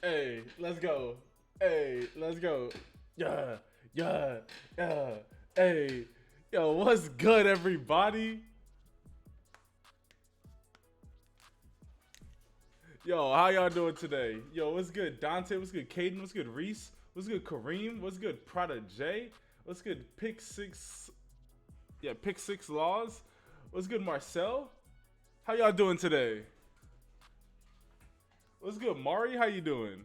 Hey, let's go. Hey, let's go. Yeah, yeah, yeah. Hey, yo, what's good, everybody? Yo, how y'all doing today? Yo, what's good, Dante? What's good, Caden? What's good, Reese? What's good, Kareem? What's good, Prada J? What's good, Pick Six? Yeah, Pick Six Laws. What's good, Marcel? How y'all doing today? What's good, Mari? How you doing?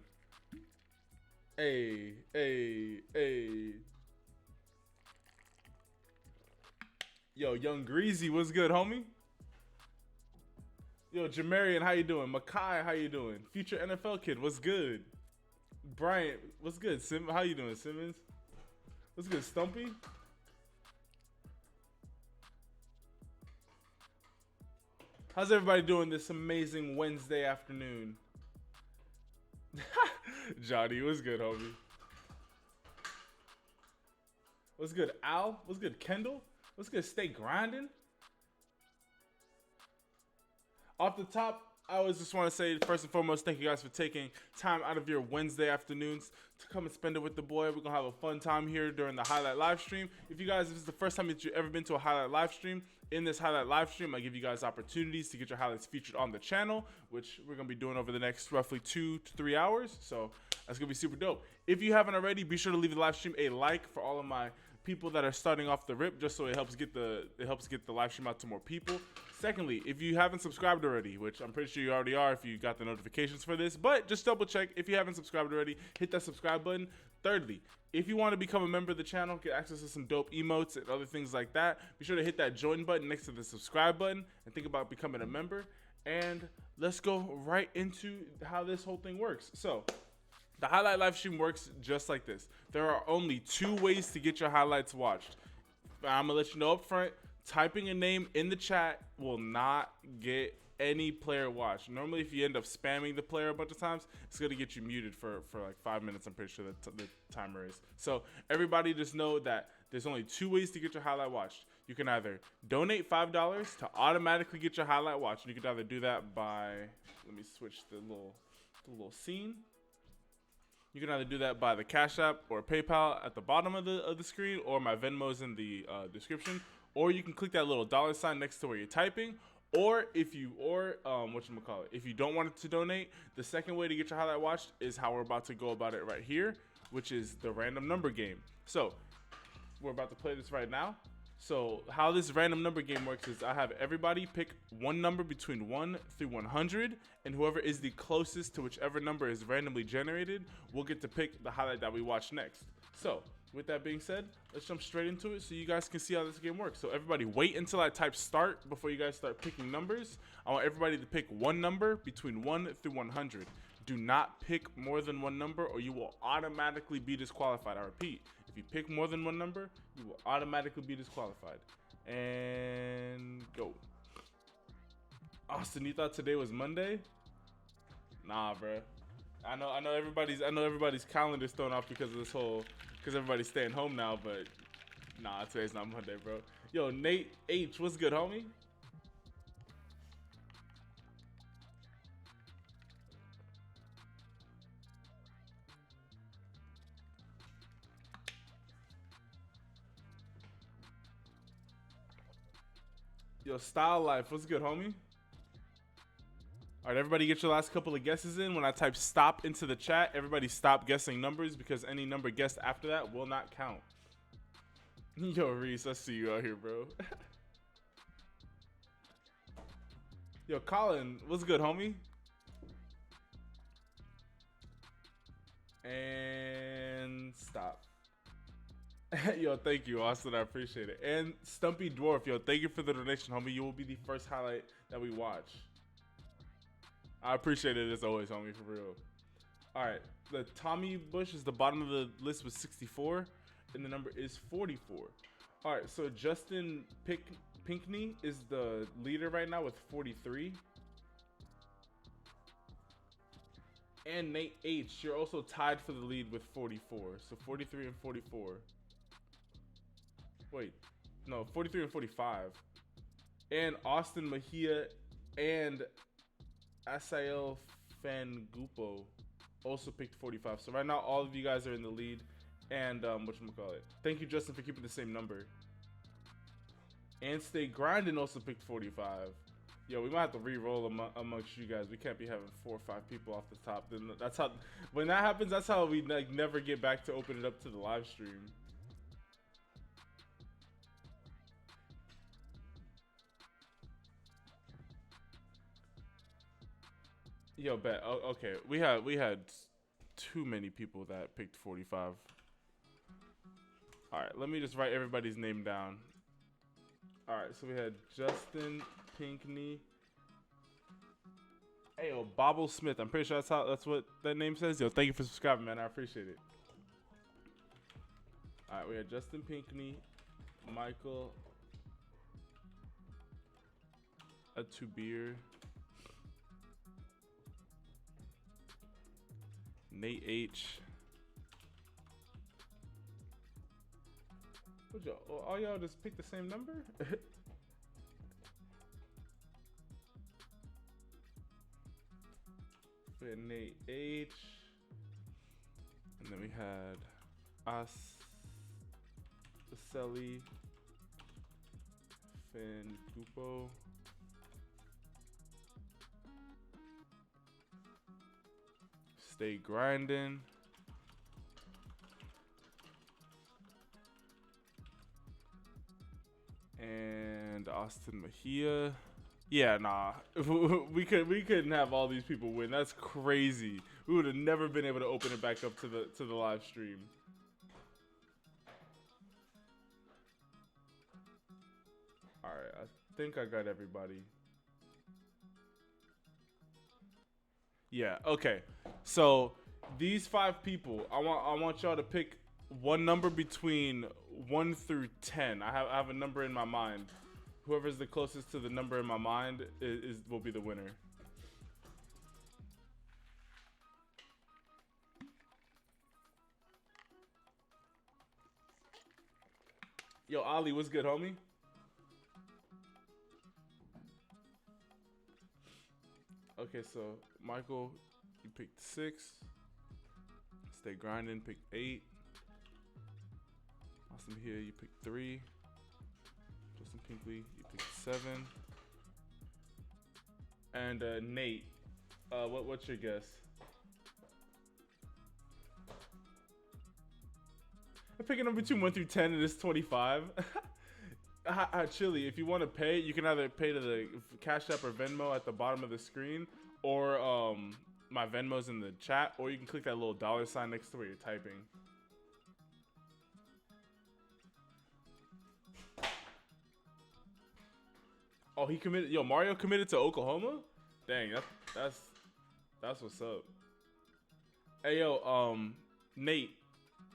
Hey, hey, hey. Yo, Young Greasy, what's good, homie? Yo, Jamarian, how you doing? Makai, how you doing? Future NFL kid, what's good? Bryant, what's good? How you doing, Simmons? What's good, Stumpy? How's everybody doing this amazing Wednesday afternoon? Johnny, what's good, homie? What's good, Al? What's good, Kendall? What's good, stay grinding? Off the top, I always just want to say, first and foremost, thank you guys for taking time out of your Wednesday afternoons to come and spend it with the boy. We're going to have a fun time here during the highlight live stream. If you guys, if this is the first time that you've ever been to a highlight live stream, in this highlight live stream, I give you guys opportunities to get your highlights featured on the channel, which we're going to be doing over the next roughly 2 to 3 hours. So that's going to be super dope. If you haven't already, be sure to leave the live stream a like for all of my people that are starting off the rip, just so it helps get the live stream out to more people. Secondly, if you haven't subscribed already, which I'm pretty sure you already are if you got the notifications for this, but just double check. If you haven't subscribed already, hit that subscribe button. Thirdly, if you want to become a member of the channel, get access to some dope emotes and other things like that, be sure to hit that join button next to the subscribe button and think about becoming a member. And let's go right into how this whole thing works. So the highlight live stream works just like this. There are only 2 ways to get your highlights watched. I'm gonna let you know up front, typing a name in the chat will not get any player watched. Normally, if you end up spamming the player a bunch of times, it's gonna get you muted for like 5 minutes. I'm pretty sure the timer is. So everybody just know that there's only 2 ways to get your highlight watched. You can either donate $5 to automatically get your highlight watched. And you can either do that by, let me switch the little scene. You can either do that by the Cash App or PayPal at the bottom of the screen, or my Venmo's in the description. Or you can click that little $ next to where you're typing. Or if you if you don't want it to donate, the second way to get your highlight watched is how we're about to go about it right here, which is the random number game. So we're about to play this right now. So how this random number game works is I have everybody pick one number between 1 through 100, and whoever is the closest to whichever number is randomly generated will get to pick the highlight that we watch next. So with that being said, let's jump straight into it so you guys can see how this game works. So everybody wait until I type start before you guys start picking numbers. I want everybody to pick one number between 1 through 100. Do not pick more than one number or you will automatically be disqualified. I repeat, if you pick more than one number, you will automatically be disqualified. And go. Austin, you thought today was Monday? Nah, bro. I know everybody's calendar's thrown off because of because everybody's staying home now, but nah, today's not Monday, bro. Yo, Nate H, what's good, homie? Yo, Style Life, what's good, homie? All right, everybody get your last couple of guesses in. When I type stop into the chat, everybody stop guessing numbers because any number guessed after that will not count. Yo, Reese, I see you out here, bro. Yo, Colin, what's good, homie? And stop. Yo, thank you, Austin. I appreciate it. And Stumpy Dwarf, yo, thank you for the donation, homie. You will be the first highlight that we watch. I appreciate it as always, homie, for real. All right, the Tommy Bush is the bottom of the list with 64, and the number is 44. All right, so Justin Pinkney is the leader right now with 43. And Nate H, you're also tied for the lead with 44. So 43 and 44. Wait, no, 43 and 45. And Austin Mejia and Asael Fangupo also picked 45. So right now, all of you guys are in the lead. And whatchamacallit? Thank you, Justin, for keeping the same number. And Stay Grinding also picked 45. Yo, we might have to re-roll amongst you guys. We can't be having 4 or 5 people off the top. Then that's how, when that happens, that's how we like never get back to open it up to the live stream. Yo, bet. Oh, okay, we had too many people that picked 45. All right, let me just write everybody's name down. All right, so we had Justin Pinkney. Hey, yo, Bobble Smith. I'm pretty sure that's what that name says. Yo, thank you for subscribing, man. I appreciate it. All right, we had Justin Pinkney, Michael Atubir, Nate H. What y'all? All y'all just pick the same number? We had Nate H, and then we had Aseli Fangupo, Stay Grinding, and Austin Mejia. Yeah, nah. we couldn't have all these people win. That's crazy. We would have never been able to open it back up to the live stream. All right, I think I got everybody. Yeah. Okay. So these 5 people, I want y'all to pick one number between 1 through 10. I have a number in my mind. Whoever's the closest to the number in my mind will be the winner. Yo, Ali, what's good, homie? Okay, so Michael, you picked 6. Stay Grinding, picked 8. Awesome here, you picked 3. Justin Pinkley, you picked 7. And Nate, what's your guess? I'm picking number between 1 through 10, and it's 25. Chili, if you want to pay, you can either pay to the CashApp or Venmo at the bottom of the screen, or my Venmo's in the chat, or you can click that little $sign next to where you're typing. Oh, he committed. Yo, Mario committed to Oklahoma. Dang, that's what's up. Hey, yo, Nate,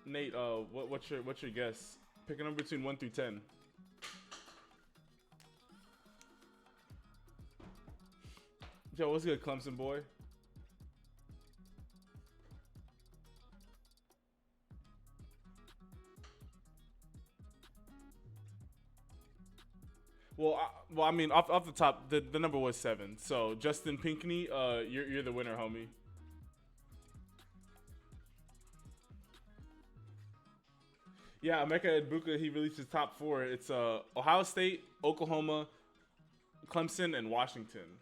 what's your guess? Pick a number between 1 through 10. Yo, what's good, Clemson boy? Well, I mean, off the top, the number was 7. So Justin Pinkney, you're the winner, homie. Yeah, Emeka Egbuka, he released his top 4. It's Ohio State, Oklahoma, Clemson, and Washington.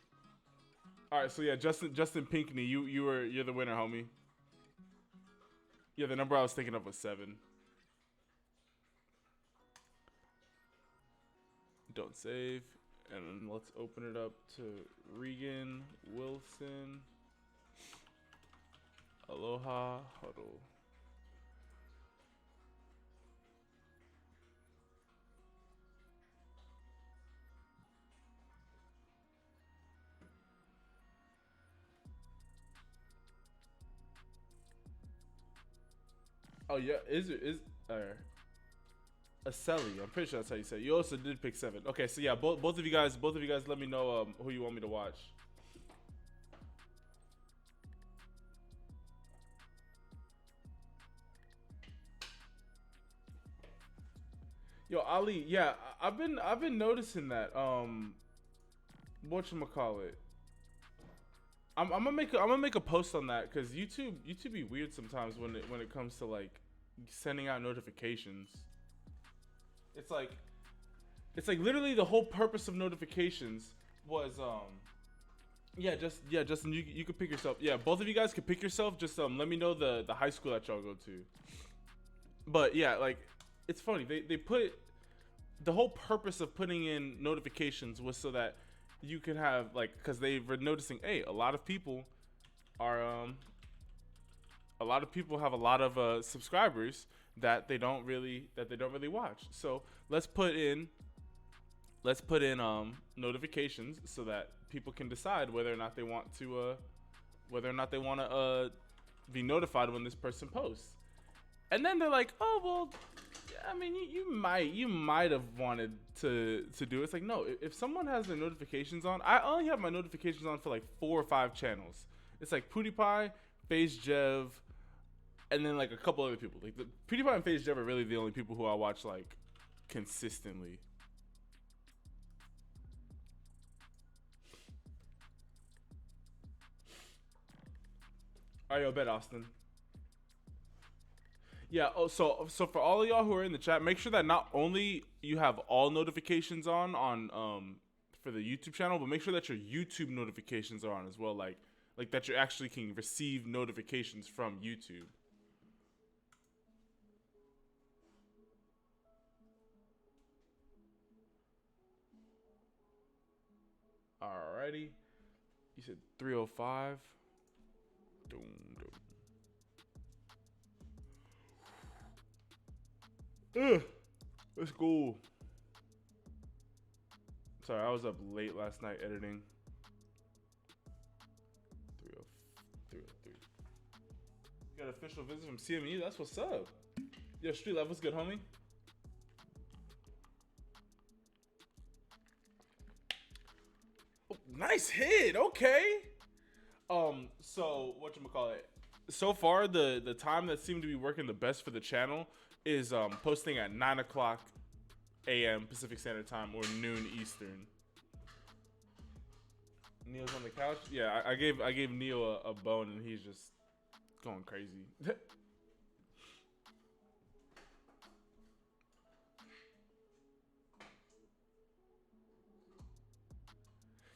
All right, so yeah, Justin Pinkney, you're the winner, homie. Yeah, the number I was thinking of was 7. Don't save, and let's open it up to Regan Wilson. Aloha Huddle. Oh yeah, is Aseli? I'm pretty sure that's how you say it. You also did pick 7. Okay, so yeah, both of you guys, let me know who you want me to watch. Yo, Ali, yeah, I've been noticing that. Whatchamacallit? I'm gonna make a post on that because YouTube be weird sometimes when it comes to like sending out notifications. It's like literally the whole purpose of notifications was Justin, you could pick yourself. Yeah, both of you guys could pick yourself. Just let me know the high school that y'all go to. But yeah, like it's funny. They put the whole purpose of putting in notifications was so that you can have like, because they were noticing, hey, a lot of people have a lot of subscribers that they don't really watch. So let's put in notifications so that people can decide whether or not they want to be notified when this person posts. And then they're like, oh well, I mean, you might have wanted to do it. It's like, no, if someone has their notifications on, I only have my notifications on for like 4 or 5 channels. It's like PewDiePie, FaZe Jev, and then like a couple other people. Like the PewDiePie and FaZe Jev are really the only people who I watch like consistently. All right, yo, bet Austin. Yeah. Oh, so for all of y'all who are in the chat, make sure that not only you have all notifications on for the YouTube channel, but make sure that your YouTube notifications are on as well. Like that you actually can receive notifications from YouTube. Alrighty. You said 305. Doom, doom. Ugh, let's go. Sorry, I was up late last night editing. 303. Got an official visit from CMU. That's what's up. Yo, Street Life, what's good, homie? Oh, nice hit. Okay. So whatchamacallit? So far, the time that seemed to be working the best for the channel is posting at 9 o'clock a.m. Pacific Standard Time or noon Eastern. Neil's on the couch. Yeah, I gave Neil a bone and he's just going crazy.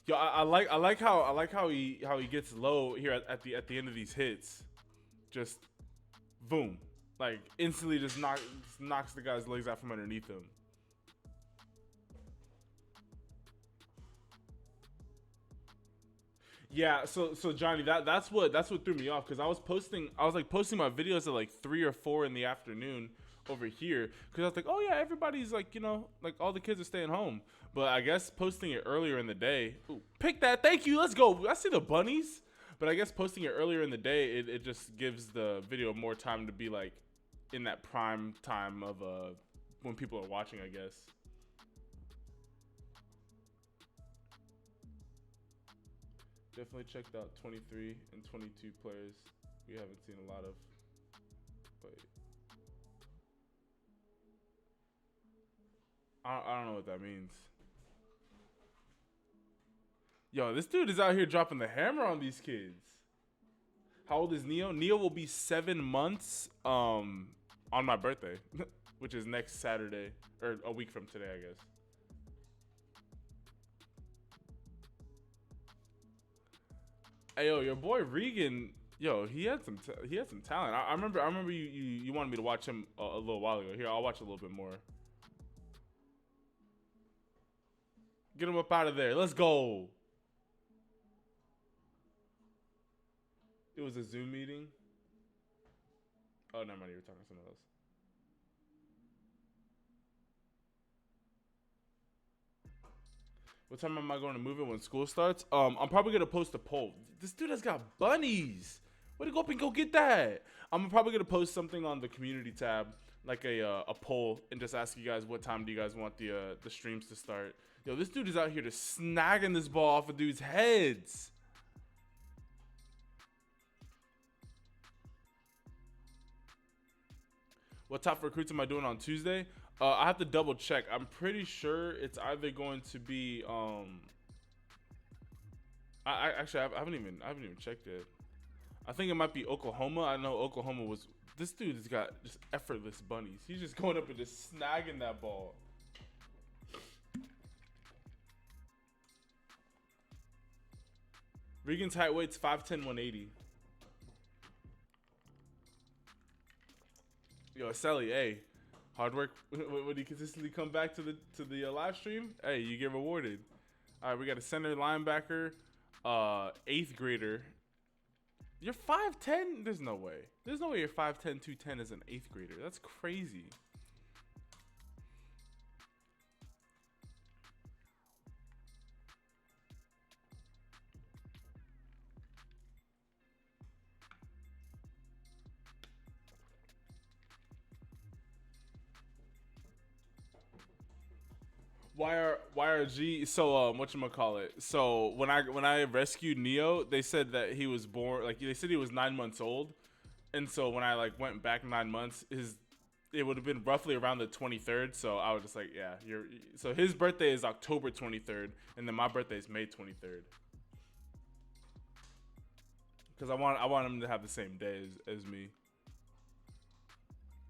Yo, I like how he gets low here at the end of these hits. Just boom. Like instantly just knocks the guy's legs out from underneath him. Yeah, so Johnny, that's what threw me off, because I was posting my videos at like 3 or 4 in the afternoon over here, because I was like, oh yeah, everybody's like, like all the kids are staying home. But I guess posting it earlier in the day, ooh, pick that, thank you, let's go. I see the bunnies. But I guess posting it earlier in the day, it just gives the video more time to be like in that prime time of when people are watching, I guess. Definitely checked out 23 and 22 players we haven't seen a lot of. But I don't know what that means. Yo, this dude is out here dropping the hammer on these kids. How old is Neo? Neo will be 7 months on my birthday, which is next Saturday, or a week from today, I guess. Hey, yo, your boy Regan, yo, he had some talent. I remember you wanted me to watch him a little while ago. Here, I'll watch a little bit more. Get him up out of there. Let's go. It was a Zoom meeting. Oh, never mind. You were talking to someone else. What time am I going to move it when school starts? I'm probably going to post a poll. This dude has got bunnies. Way to go up and go get that. I'm probably going to post something on the community tab, like a poll, and just ask you guys what time do you guys want the streams to start. Yo, this dude is out here just snagging this ball off of dudes' heads. What top recruits am I doing on Tuesday? I have to double check. I'm pretty sure it's either going to be I haven't even checked it. I think it might be Oklahoma. I know Oklahoma was. This dude's got just effortless bunnies. He's just going up and just snagging that ball. Regan's height weight's 5'10", 180. Yo, Sally, hey, hard work. When you consistently come back to the live stream, hey, you get rewarded. All right, we got a center linebacker, 8th grader. You're 5'10"? There's no way. There's no way you're 5'10", 210 as an 8th grader. That's crazy. YRG. So whatchamacallit? So when I rescued Neo, they said that he was born, like they said he was 9 months old, and so when I like went back 9 months, it would have been roughly around the 23rd. So I was just like, yeah, so his birthday is October 23rd, and then my birthday is May 23rd. Because I want him to have the same day as me.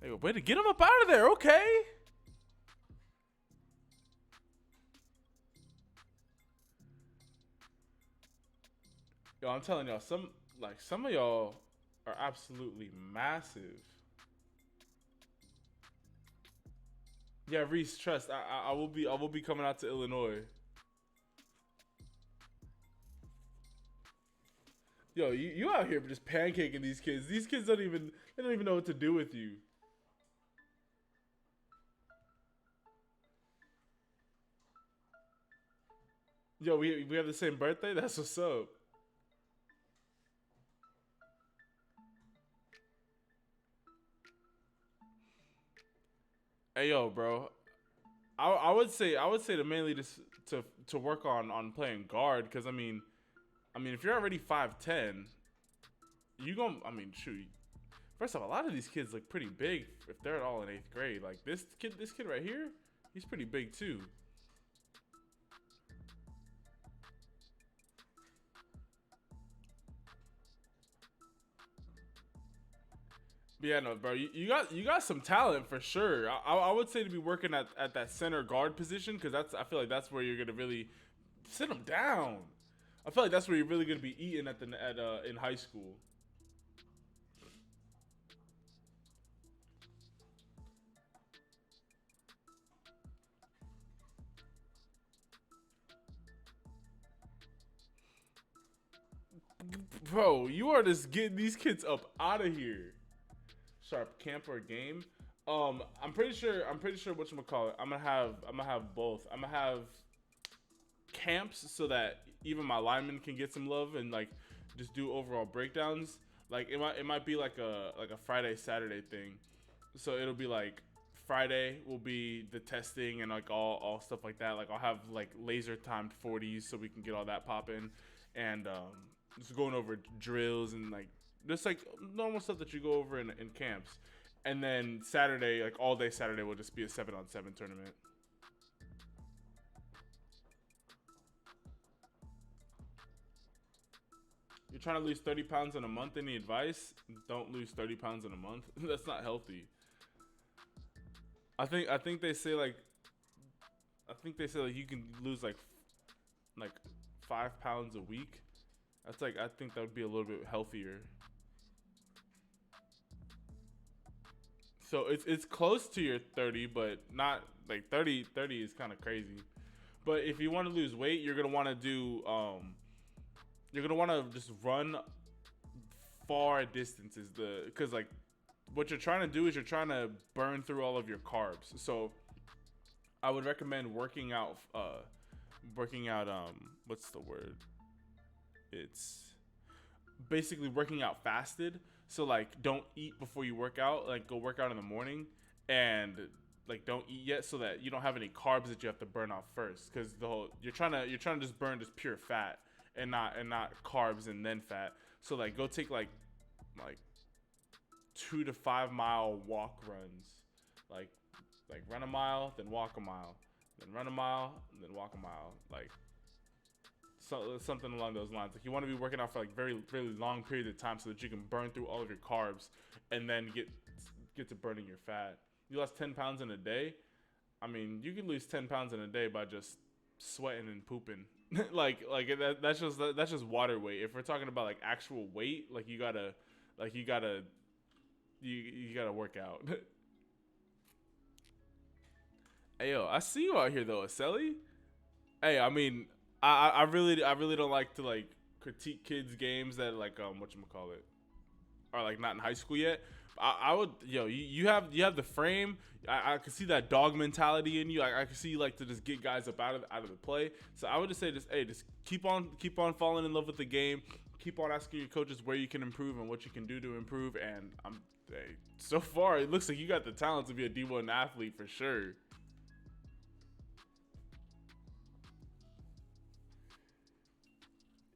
Hey, way to get him up out of there. Okay. Yo, I'm telling y'all, some of y'all are absolutely massive. Yeah, Reese, trust. I will be coming out to Illinois. Yo, you out here just pancaking these kids. These kids don't even know what to do with you. Yo, we have the same birthday? That's what's up. Hey yo, bro. I would say to mainly just to work on playing guard, because I mean if you're already 5'10", you gon' I mean shoot. First off, a lot of these kids look pretty big if they're all in 8th grade. Like this kid right here, he's pretty big too. Yeah, no, bro. You got some talent for sure. I would say to be working at that center guard position, because I feel like that's where you're gonna really sit them down. I feel like that's where you're really gonna be eating in high school. Bro, you are just getting these kids up out of here. Sharpe, camp or game? I'm pretty sure whatchamacallit. I'm gonna have both. I'm gonna have camps so that even my linemen can get some love and like just do overall breakdowns. Like it might be like a Friday Saturday thing. So it'll be like Friday will be the testing and like all stuff like that. Like I'll have like laser timed 40s so we can get all that popping, and just going over drills and like just like normal stuff that you go over in camps. And then Saturday, like all day Saturday, will just be a 7-on-7 tournament. You're trying to lose 30 pounds in a month. Any advice? Don't lose 30 pounds in a month. That's not healthy. I think they say like you can lose like 5 pounds a week. That's like, I think that would be a little bit healthier. So it's close to your 30, but not like 30 is kind of crazy. But if you want to lose weight, you're gonna want to do you're gonna want to just run far distances. Because like what you're trying to do is you're trying to burn through all of your carbs. So I would recommend working out. What's the word? It's basically working out fasted. So like don't eat before you work out. Like go work out in the morning and like don't eat yet, so that you don't have any carbs that you have to burn off first. Because you're trying to just burn just pure fat and not carbs and then fat. So like go take like 2 to 5 mile walk runs, like run a mile, then walk a mile, then run a mile, then walk a mile, like something along those lines. Like you want to be working out for like very long periods of time so that you can burn through all of your carbs and then get to burning your fat. You lost 10 pounds in a day. I mean, you can lose 10 pounds in a day by just sweating and pooping. That's just water weight. If we're talking about like actual weight, like you gotta work out. Hey yo, I see you out here though, Aselli. Hey, I mean, I really don't like to like critique kids games that like whatchamacallit are like not in high school yet. I would, you have the frame. I can see that dog mentality in you. I can see you like to just get guys up out of the play. So I would just say just keep on falling in love with the game. Keep on asking your coaches where you can improve and what you can do to improve. And so far it looks like you got the talent to be a D1 athlete for sure.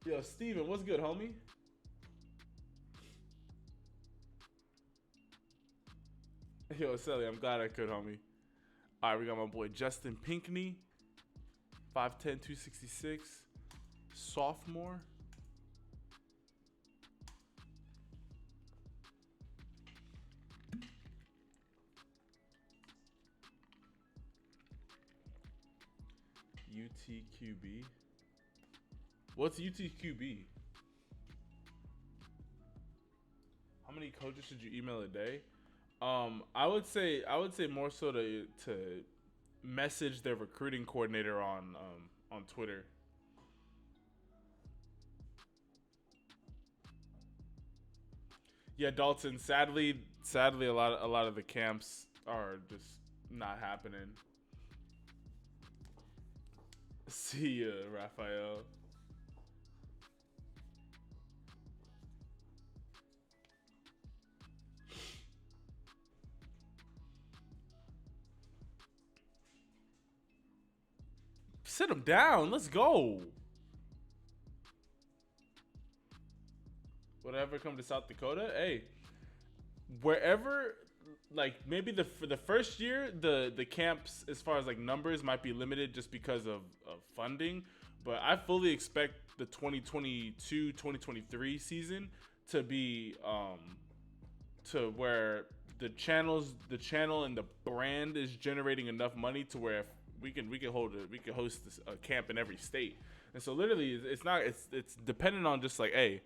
Yo, Steven, what's good, homie? Yo, Sally, I'm glad I could, homie. All right, we got my boy Justin Pinkney, 5'10", 266, sophomore. UTQB. What's UTQB? How many coaches should you email a day? I would say more so to message their recruiting coordinator on Twitter. Yeah, Dalton. Sadly, a lot of the camps are just not happening. See ya, Raphael. Sit him down. Let's go. Whatever come to South Dakota, hey, wherever, like maybe for the first year, the camps as far as like numbers might be limited just because of funding, but I fully expect the 2022-2023 season to be to where the channel and the brand is generating enough money to where if we can host a camp in every state. And so literally it's dependent on just like, hey,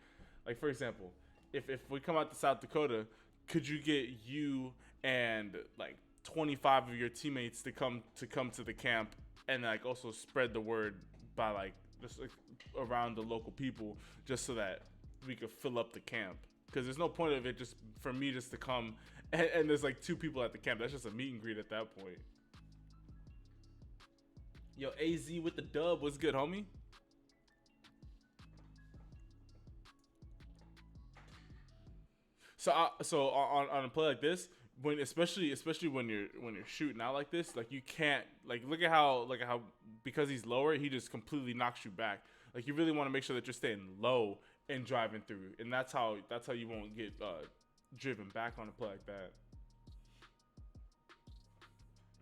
like for example, if we come out to South Dakota, could you get you and like 25 of your teammates to come to the camp and like also spread the word by like just like around the local people just so that we could fill up the camp? Because there's no point of it just for me just to come and there's like 2 people at the camp. That's just a meet and greet at that point. Yo, AZ with the dub. What's good, homie? So on a play like this, when especially when you're shooting out like this, like you can't like look at how because he's lower, he just completely knocks you back. Like you really want to make sure that you're staying low and driving through, and that's how you won't get driven back on a play like that.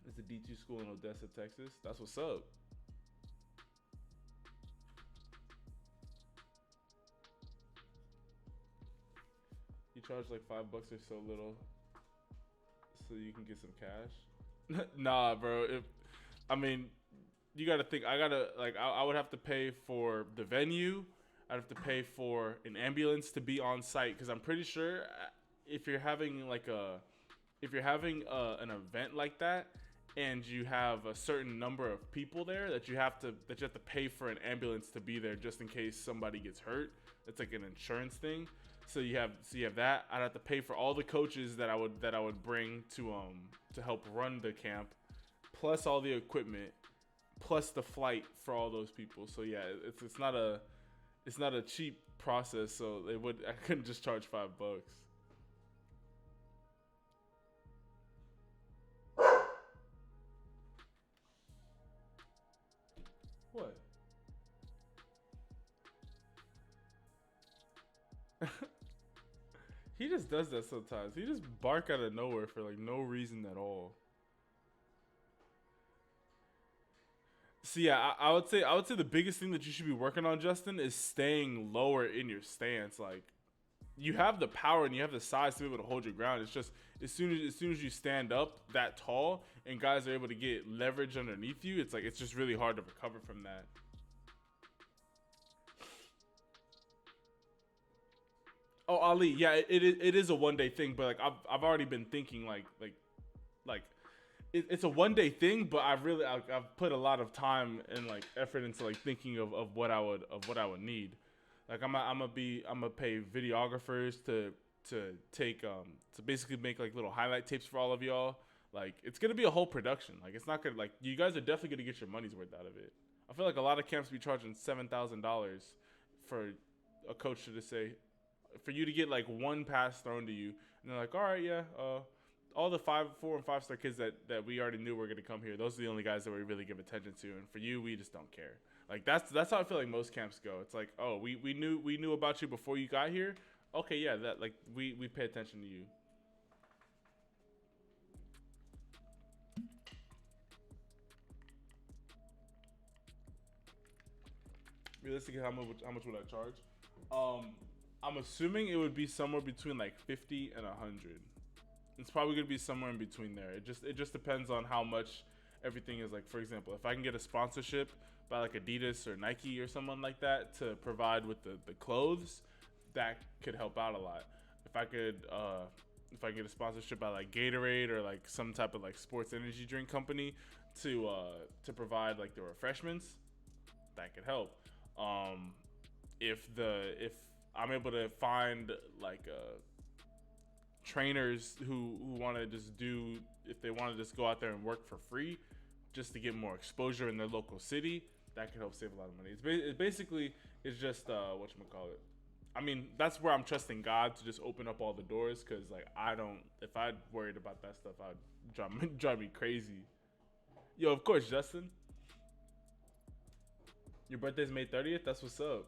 It's a D2 school in Odessa, Texas. That's what's up. You charge like $5 or so little, so you can get some cash. Nah, bro. I mean, you gotta think. I would have to pay for the venue. I'd have to pay for an ambulance to be on site because I'm pretty sure if you're having an event like that and you have a certain number of people there that you have to pay for an ambulance to be there just in case somebody gets hurt. It's like an insurance thing. So you have that. I'd have to pay for all the coaches that I would bring to help run the camp, plus all the equipment, plus the flight for all those people. So yeah, it's not a cheap process. So I couldn't just charge $5. What? He just does that sometimes. He just bark out of nowhere for like no reason at all. So yeah, I would say the biggest thing that you should be working on, Justin, is staying lower in your stance. Like you have the power and you have the size to be able to hold your ground. It's just as soon as you stand up that tall and guys are able to get leverage underneath you, it's like it's just really hard to recover from that. Oh, Ali, yeah, it is a 1 day thing, but like I've already been thinking like it's a 1 day thing, but I've put a lot of time and like effort into like thinking of what I would need. Like I'm gonna pay videographers to basically make like little highlight tapes for all of y'all. Like it's gonna be a whole production. Like it's not gonna like you guys are definitely gonna get your money's worth out of it. I feel like a lot of camps be charging $7,000 for a coach to just say for you to get like one pass thrown to you, and they're like, all right, yeah, all the 4 and 5 star kids that we already knew were gonna come here. Those are the only guys that we really give attention to, and for you, we just don't care. Like that's how I feel like most camps go. It's like, oh, we knew about you before you got here. Okay, yeah, that like we pay attention to you. Realistically, how much would I charge? Um, I'm assuming it would be somewhere between like 50 and 100. It's probably gonna be somewhere in between there. It just depends on how much everything is. Like for example, if I can get a sponsorship by like Adidas or Nike or someone like that to provide with the clothes, that could help out a lot. If I could if I get a sponsorship by like Gatorade or like some type of like sports energy drink company to provide like the refreshments, that could help. Um, if I'm able to find like trainers who want to just do if they want to just go out there and work for free just to get more exposure in their local city, that could help save a lot of money. It basically it's just whatchamacallit. I mean, that's where I'm trusting God to just open up all the doors, because like I don't, if I worried about that stuff, I'd drive me crazy. Yo, of course, Justin, your birthday's May 30th. That's what's up.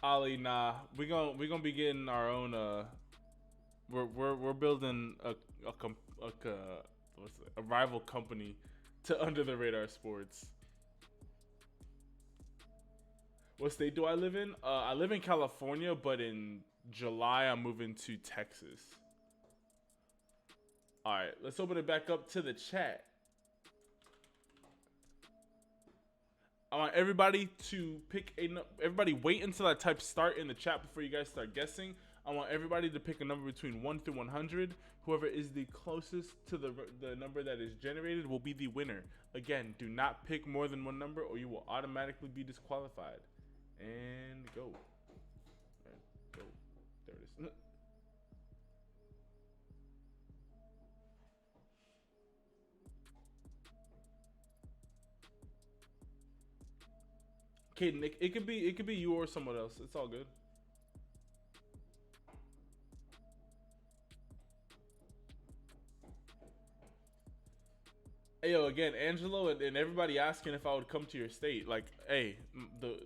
Ali, nah, we gonna be getting our own. We're building a rival company to Under the Radar Sports. What state do I live in? I live in California, but in July I'm moving to Texas. All right, let's open it back up to the chat. I want everybody to pick a. Everybody wait until I type start in the chat before you guys start guessing. I want everybody to pick a number between 1 through 100. Whoever is the closest to the number that is generated will be the winner. Again, do not pick more than one number or you will automatically be disqualified. And go. And go. There it is. Okay, Nick. It could be you or someone else. It's all good. Hey, yo, again, Angelo and everybody asking if I would come to your state. Like, hey, the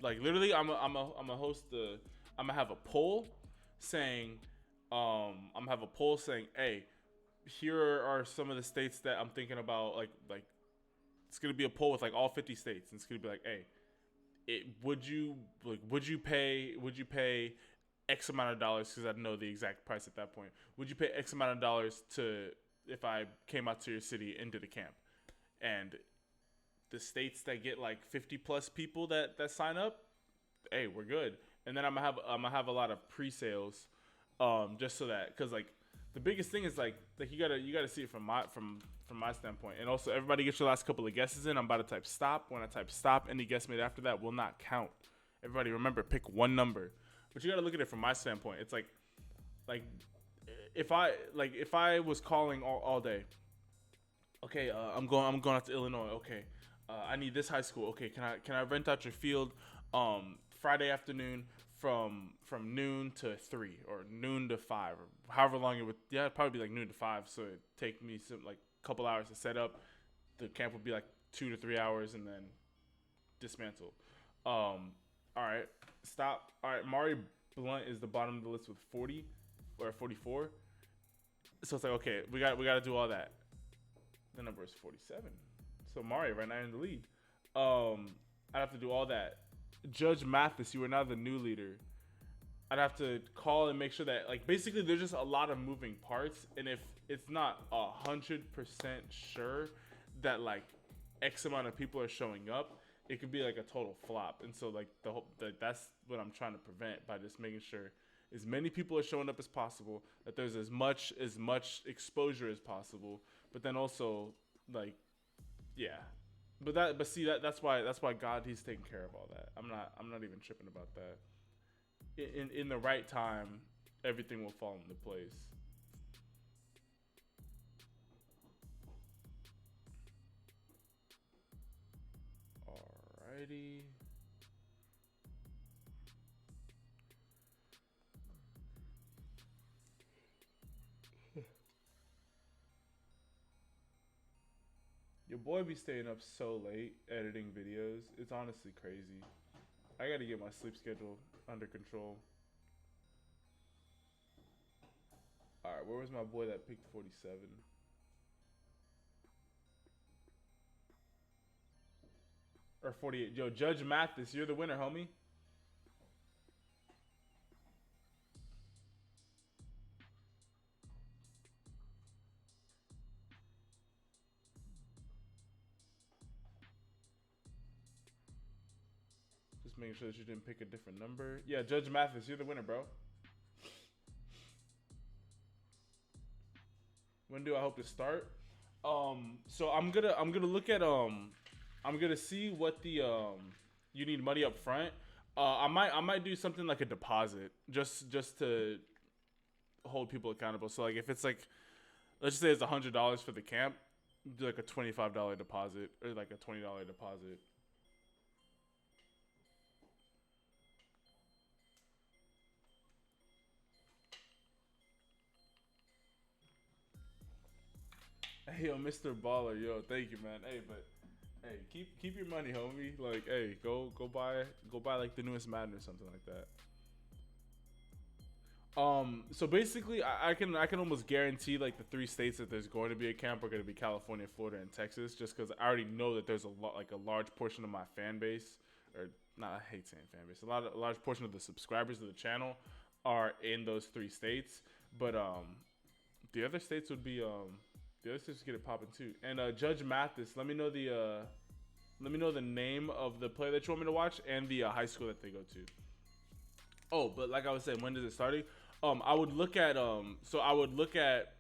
like literally, I'm a host the I'm gonna have a poll saying, I'm gonna have a poll saying, hey, here are some of the states that I'm thinking about. Like it's gonna be a poll with like all 50 states, and it's gonna be like, hey, would you pay X amount of dollars, because I know the exact price at that point. Would you pay X amount of dollars to if I came out to your city and did a camp? And the states that get like 50 plus people that sign up, hey, we're good. And then I'm gonna have a lot of pre-sales, just so that, because like the biggest thing is like you gotta see it from my standpoint. And also everybody get your last couple of guesses in. I'm about to type stop. When I type stop, any guess made after that will not count. Everybody remember, pick one number. But you gotta look at it from my standpoint. It's like if I was calling all day, okay, I'm going out to Illinois. Okay, I need this high school. Okay, can I rent out your field, Friday afternoon from noon to 3 or noon to 5 or however long it would. Yeah, it'd probably be like noon to 5. So it'd take me some like couple hours to set up. The camp would be like 2 to 3 hours and then dismantle. All right, stop. All right, Mari Blunt is the bottom of the list with 40 or 44. So it's like, okay, we got to do all that. The number is 47. So Mario right now in the lead. I'd have to do all that. Judge Mathis, you are now the new leader. I'd have to call and make sure that, like, basically there's just a lot of moving parts, and if it's not 100% sure that like X amount of people are showing up, it could be like a total flop. And so like that's what I'm trying to prevent by just making sure as many people are showing up as possible, that there's as much exposure as possible, but then also like, yeah. But see that's why God, he's taking care of all that. I'm not even tripping about that. In the right time, everything will fall into place. Alrighty. Your boy be staying up so late editing videos. It's honestly crazy. I gotta get my sleep schedule under control. Alright, where was my boy that picked 47? Or 48. Yo, Judge Mathis, you're the winner, homie. Just making sure that you didn't pick a different number. Yeah, Judge Mathis, you're the winner, bro. When do I hope to start? So I'm gonna look at I'm gonna see what the you need money up front. I might do something like a deposit just to hold people accountable. So like if it's like, let's just say it's $100 for the camp, do like a $25 deposit or like a $20 deposit. Hey yo, Mr. Baller, yo, thank you, man. Hey, but hey, keep your money, homie. Like, hey, go buy like the newest Madden or something like that. So basically, I can almost guarantee like the three states that there's going to be a camp are going to be California, Florida, and Texas, just because I already know that there's a large portion of my fan base, or not, I hate saying fan base, a large portion of the subscribers of the channel are in those three states. But the other states would be the other states get it popping too. And Judge Mathis, let me know the name of the player that you want me to watch and the high school that they go to. Oh, but like I was saying, when is it starting? I would look at so I would look at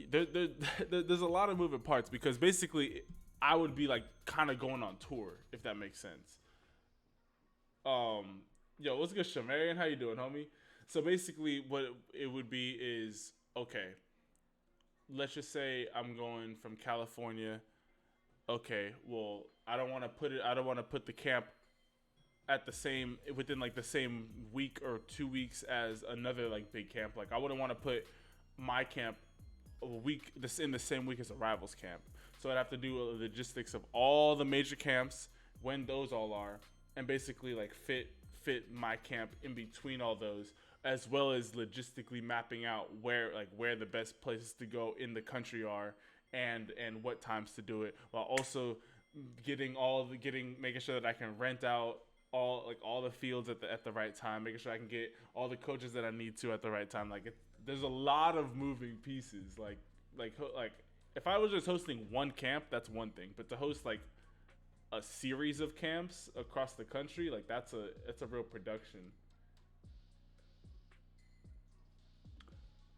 there's a lot of moving parts because basically I would be like kind of going on tour, if that makes sense. Yo, what's good, Shamarian? How you doing, homie? So basically, what it would be is, okay, let's just say I'm going from California. Okay, well, I don't want to put the camp at the same within like the same week or 2 weeks as another like big camp. Like I wouldn't want to put my camp a week this in the same week as a rivals camp. So I'd have to do a logistics of all the major camps, when those all are, and basically like fit my camp in between all those, as well as logistically mapping out where the best places to go in the country are, and what times to do it, while also making sure that I can rent out all the fields at the right time, making sure I can get all the coaches that I need to at the right time. Like there's a lot of moving pieces. Like if I was just hosting one camp, that's one thing, but to host like a series of camps across the country, like that's a real production.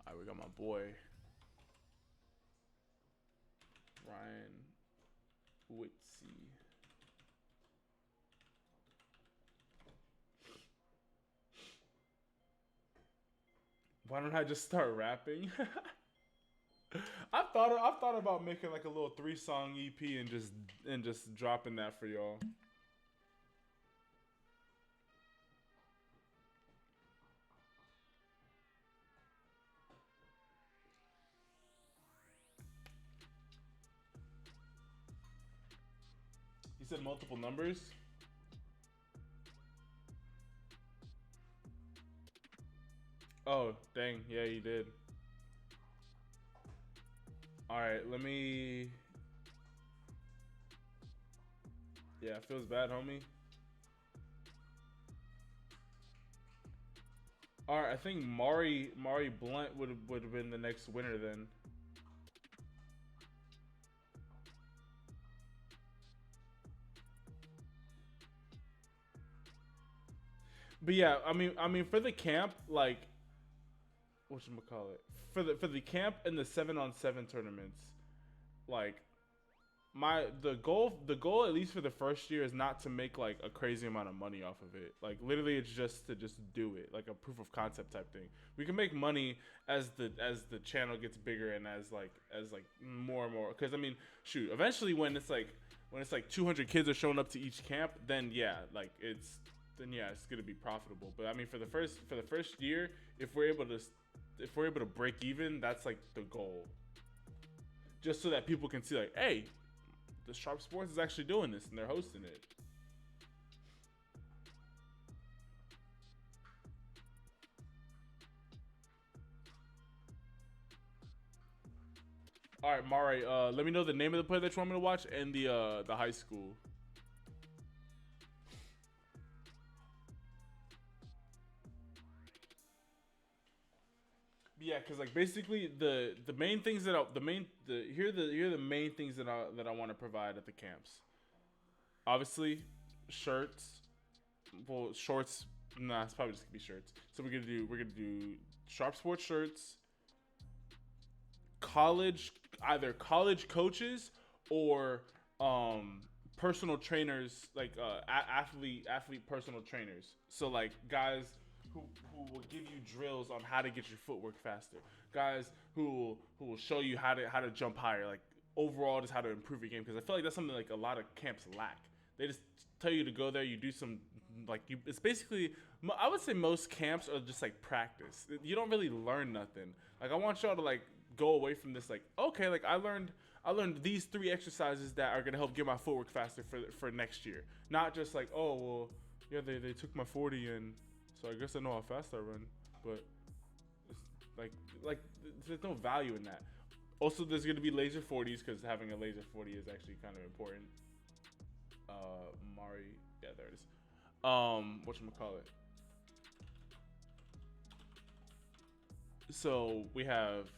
All right, we got my boy Ryan Witsy. Why don't I just start rapping? I've thought about making like a little 3-song EP and just dropping that for y'all. You said multiple numbers? Oh, dang. Yeah, you did. All right, let me. Yeah, it feels bad, homie. All right, I think Mari Blunt would have been the next winner then. But yeah, I mean for the camp, like whatchamacallit, for the camp and the 7-on-7 tournaments, like the goal at least for the first year is not to make like a crazy amount of money off of it. Like literally it's just to just do it, like a proof of concept type thing. We can make money as the channel gets bigger and as more and more, because I mean shoot, eventually when it's like 200 kids are showing up to each camp, then yeah, like it's gonna be profitable. But I mean for the first year, if we're able to break even, that's like the goal. Just so that people can see like, hey, the SharpeSports is actually doing this and they're hosting it. All right, Mari, let me know the name of the player that you want me to watch and the high school. Yeah, because like basically the main things that here are the main things that I want to provide at the camps. Obviously, shirts. Well, shorts. Nah, it's probably just gonna be shirts. So we're gonna do Sharp Sports shirts, either college coaches or personal trainers, like athlete personal trainers. So like guys who will give you drills on how to get your footwork faster. Guys who will show you how to jump higher. Like overall, just how to improve your game. Because I feel like that's something like a lot of camps lack. They just tell you to go there. You do some it's basically, I would say most camps are just like practice. You don't really learn nothing. Like I want y'all to like go away from this like, okay, like I learned these 3 exercises that are gonna help get my footwork faster for next year. Not just like, oh well, yeah, they took my 40 and so I guess I know how fast I run, but it's like there's no value in that. Also, there's gonna be laser 40s because having a laser 40 is actually kind of important. Mari, yeah, there it is. Whatchamacallit. So we have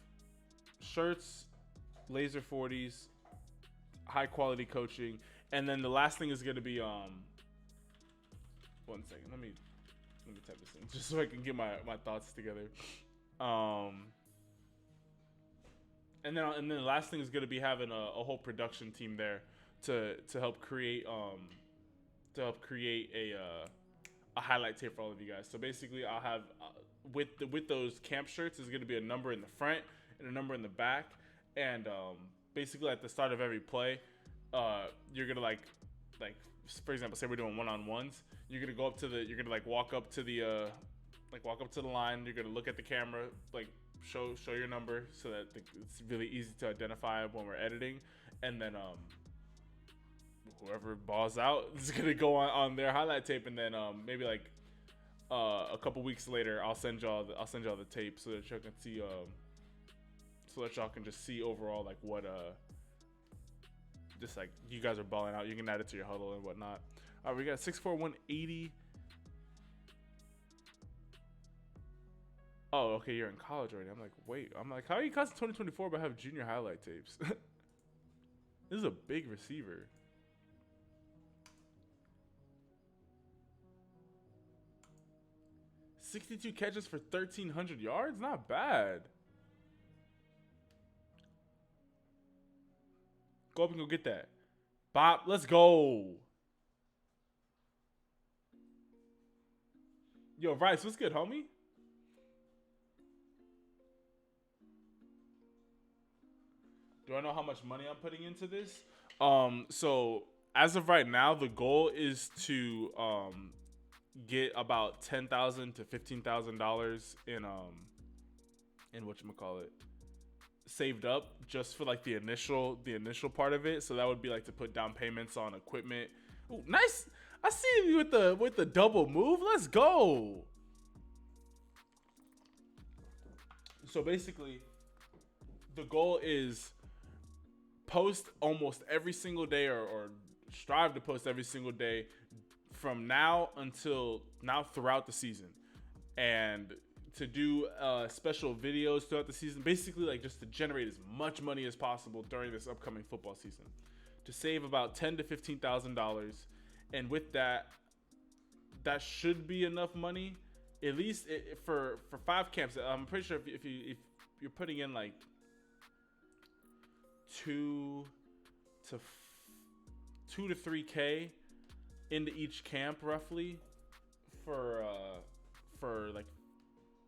shirts, laser 40s, high quality coaching, and then the last thing is gonna be 1 second. Let me type this in just so I can get my thoughts together. And then the last thing is gonna be having a whole production team there to help create a highlight tape for all of you guys. So basically, I'll have with those camp shirts is gonna be a number in the front and a number in the back, and basically at the start of every play, you're gonna like for example, say we're doing 1-on-1s, you're gonna walk up to the line. You're gonna look at the camera, like show your number so that it's really easy to identify when we're editing, and then whoever balls out is gonna go on their highlight tape, and then maybe like a couple weeks later, I'll send y'all the tape so that y'all can see so that y'all can just see overall like what just like you guys are balling out. You can add it to your huddle and whatnot. All right, we got 6'4", 180. Oh, okay, you're in college already. I'm like, wait. I'm like, how are you class of 2024 but have junior highlight tapes? This is a big receiver. $62 catches for 1,300 yards? Not bad. Go up and go get that. Bob, let's go. Yo, Rice, what's good, homie? Do I know how much money I'm putting into this? So as of right now, the goal is to get about $10,000 to $15,000 in whatchamacallit saved up just for like the initial part of it. So that would be like to put down payments on equipment. Ooh, nice. I see you with the double move. Let's go. So basically, the goal is post almost every single day, or strive to post every single day from now until now throughout the season, and to do special videos throughout the season, basically like just to generate as much money as possible during this upcoming football season, to save about $10,000 to $15,000. And with that, that should be enough money, at least for 5 camps. I'm pretty sure if you're putting in like 2 to 3K into each camp roughly for like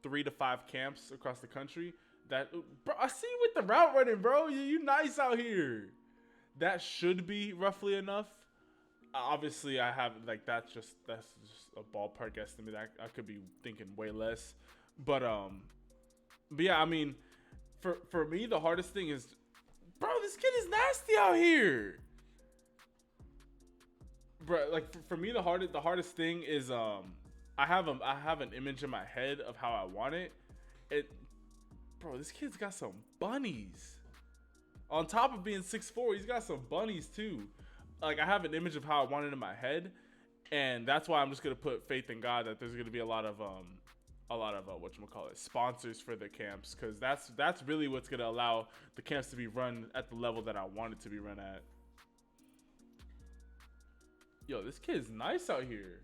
3 to 5 camps across the country. That, bro, I see you with the route running, bro. You nice out here. That should be roughly enough. Obviously, I have like that's just a ballpark estimate. I could be thinking way less, but yeah, I mean, for me, the hardest thing is, bro, this kid is nasty out here, bro. Like for me, the hardest thing is I have an image in my head of how I want it. Bro, this kid's got some bunnies. On top of being 6'4", he's got some bunnies too. Like, I have an image of how I want it in my head, and that's why I'm just gonna put faith in God that there's gonna be a lot of whatchamacallit, sponsors for the camps, because that's really what's gonna allow the camps to be run at the level that I want it to be run at. Yo, this kid's nice out here.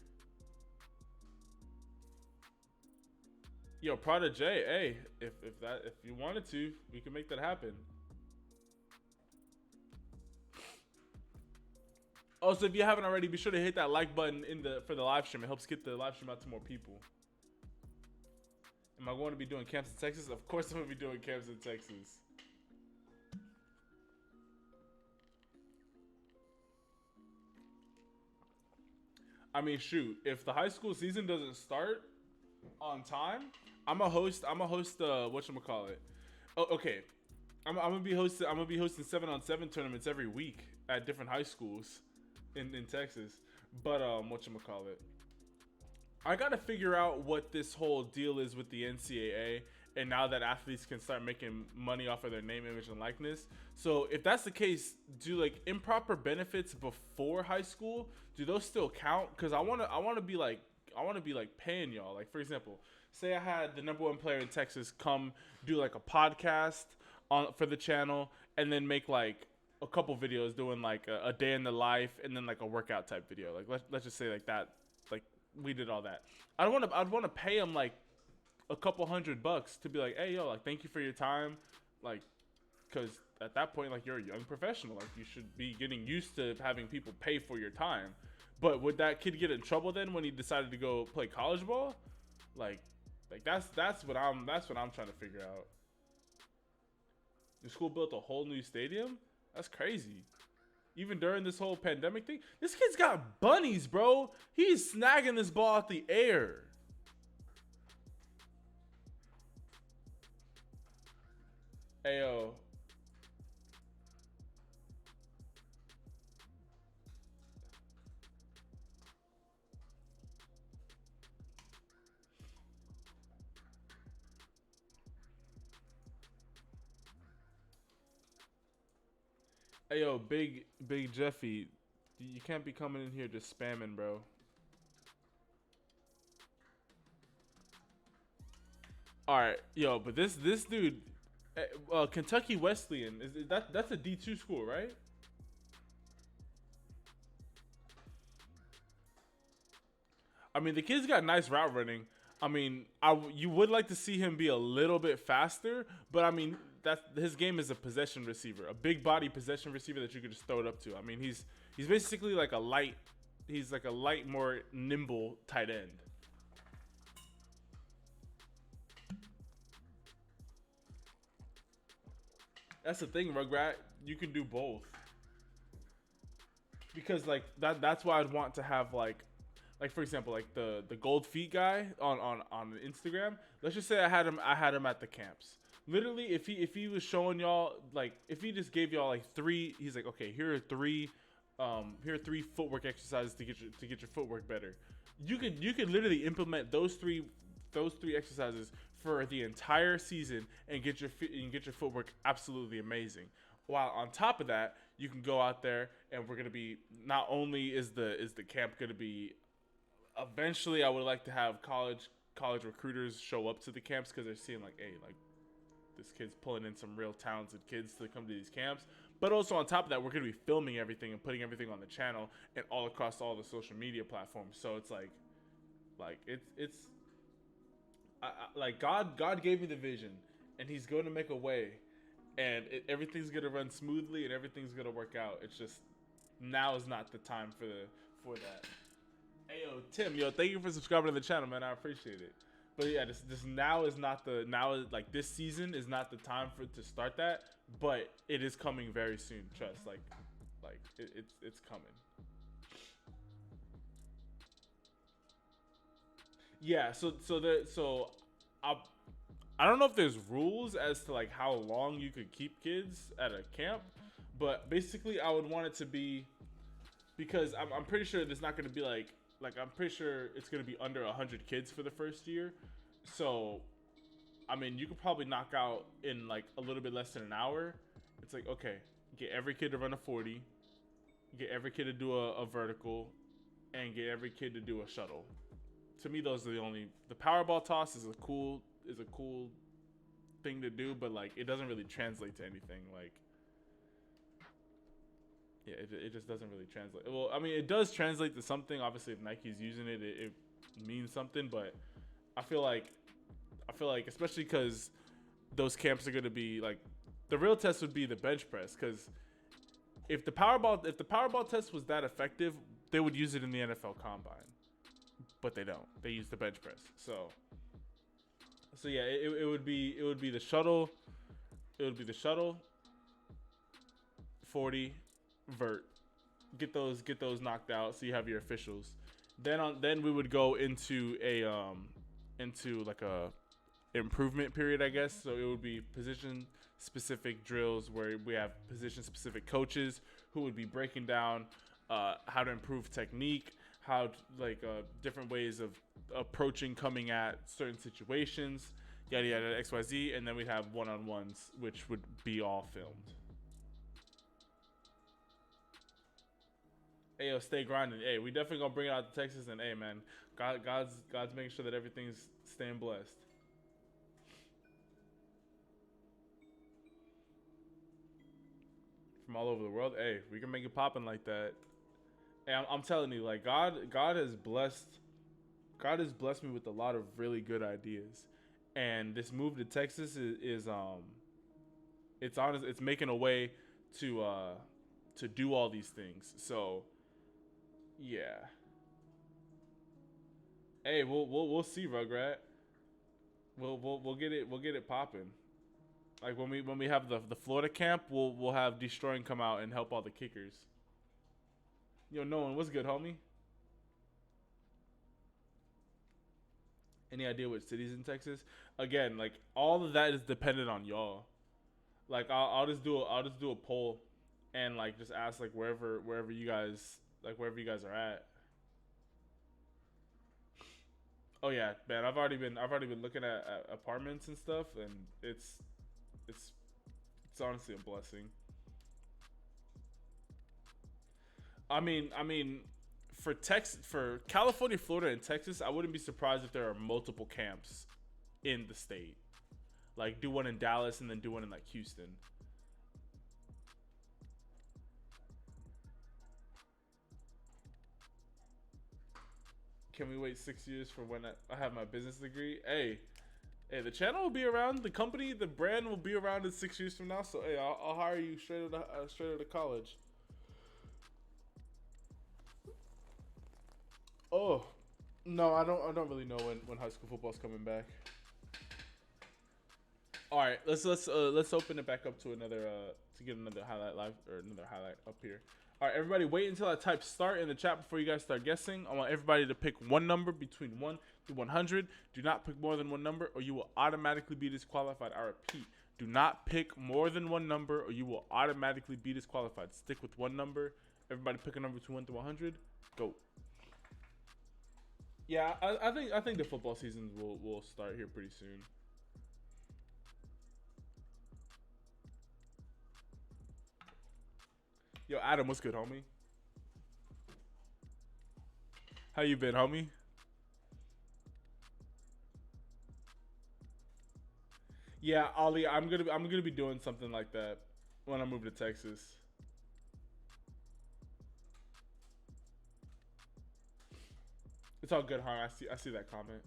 Yo, Prodigy, hey, if you wanted to, we can make that happen. Also, if you haven't already, be sure to hit that like button for the live stream. It helps get the live stream out to more people. Am I going to be doing camps in Texas? Of course I'm going to be doing camps in Texas. I mean, shoot, if the high school season doesn't start on time, I'm gonna host whatchamacallit. Oh, okay. I'm gonna be hosting 7-on-7 tournaments every week at different high schools in Texas. But whatchamacallit, I gotta figure out what this whole deal is with the NCAA, and now that athletes can start making money off of their name, image, and likeness. So if that's the case, do like improper benefits before high school, do those still count? Because I wanna be like paying y'all. Like, for example, say I had the #1 player in Texas come do like a podcast for the channel, and then make like a couple videos doing like a day in the life, and then like a workout type video. Like let's just say like that. Like, we did all that. I'd want to pay him like a couple $100 to be like, hey, yo, like, thank you for your time. Like, because at that point, like, you're a young professional. Like, you should be getting used to having people pay for your time. But would that kid get in trouble then when he decided to go play college ball? Like that's what I'm trying to figure out. The school built a whole new stadium? That's crazy. Even during this whole pandemic thing, this kid's got bunnies, bro. He's snagging this ball out the air. Ayo. Hey, yo, big Jeffy, you can't be coming in here just spamming, bro. All right, yo, but this dude, Kentucky Wesleyan, that's a D2 school, right? I mean, the kid's got nice route running. I mean, you would like to see him be a little bit faster, but I mean, his game is a possession receiver, a big body possession receiver that you could just throw it up to. I mean, he's basically like a light, more nimble tight end. That's the thing, Rugrat. You can do both. Because like that's why I'd want to have like for example, like the gold feet guy on Instagram. Let's just say I had him at the camps. Literally, if he was showing y'all, like, if he just gave y'all like 3, he's like, okay, here are 3 footwork exercises to get your footwork better. You could literally implement those three exercises for the entire season and get your footwork absolutely amazing. while on top of that, you can go out there and we're gonna be, not only is the camp gonna be, eventually I would like to have college recruiters show up to the camps because they're seeing like, hey, like this kid's pulling in some real talented kids to come to these camps. But also on top of that, we're gonna be filming everything and putting everything on the channel and all across all the social media platforms. So it's like like God gave me the vision, and He's going to make a way, and everything's gonna run smoothly and everything's gonna work out. It's just now is not the time for that. Hey yo, Tim, yo, thank you for subscribing to the channel, man. I appreciate it. But yeah, this now is not the like this season is not the time to start that, but it is coming very soon. Trust, like it's coming. Yeah, so I don't know if there's rules as to like how long you could keep kids at a camp, but basically I would want it to be, because I'm pretty sure there's not going to be like I'm pretty sure it's going to be under 100 kids for the first year. So I mean, you could probably knock out in like a little bit less than an hour. It's like, okay, get every kid to run a 40, get every kid to do a vertical, and get every kid to do a shuttle. To me, those are the Powerball toss is a cool thing to do, but like it doesn't really translate to anything. Like, yeah, it just doesn't really translate. Well, I mean, it does translate to something. Obviously, if Nike's using it, it means something. But I feel like especially because those camps are gonna be like, the real test would be the bench press, because if the Powerball test was that effective, they would use it in the NFL Combine. But they don't. They use the bench press. So yeah, it would be the shuttle. It would be the shuttle, 40, vert. Get those knocked out. So you have your officials. Then we would go into like a improvement period, I guess. So it would be position specific drills where we have position specific coaches who would be breaking down how to improve technique, how different ways of approaching coming at certain situations, yada yada, XYZ, and then we'd have one-on-ones, which would be all filmed. Hey yo, stay grinding. Hey, we definitely gonna bring it out to Texas, and hey man, God's making sure that everything's staying blessed. From all over the world, hey, we can make it popping like that. And I'm telling you, like God has blessed me with a lot of really good ideas, and this move to Texas is it's honest, it's making a way to do all these things. So yeah, hey, we'll see, Rugrat. We'll get it popping. Like when we have the Florida camp, we'll have Destroying come out and help all the kickers. Yo, Nolan, what's good, homie? Any idea what cities in Texas? Again, like all of that is dependent on y'all. Like I'll just do a poll, and like just ask like wherever you guys are at. Oh yeah, man, I've already been looking at apartments and stuff, and it's honestly a blessing. I mean, for California, Florida, and Texas, I wouldn't be surprised if there are multiple camps in the state. Like do one in Dallas and then do one in like Houston. Can we wait 6 years for when I have my business degree? Hey, the channel will be around. The company, the brand will be around in 6 years from now. So hey, I'll hire you straight out of college. Oh, no, I don't really know when high school football's coming back. All right, let's open it back up to another to get another highlight live, or another highlight up here. All right, everybody, wait until I type start in the chat before you guys start guessing. I want everybody to pick one number between 1 to 100. Do not pick more than one number, or you will automatically be disqualified. I repeat, do not pick more than one number, or you will automatically be disqualified. Stick with one number. Everybody, pick a number between 1 to 100. Go. Yeah, I think the football seasons will start here pretty soon. Yo, Adam, what's good, homie? How you been, homie? Yeah, Ollie, I'm gonna be doing something like that when I move to Texas. It's all good, huh? I see that comment.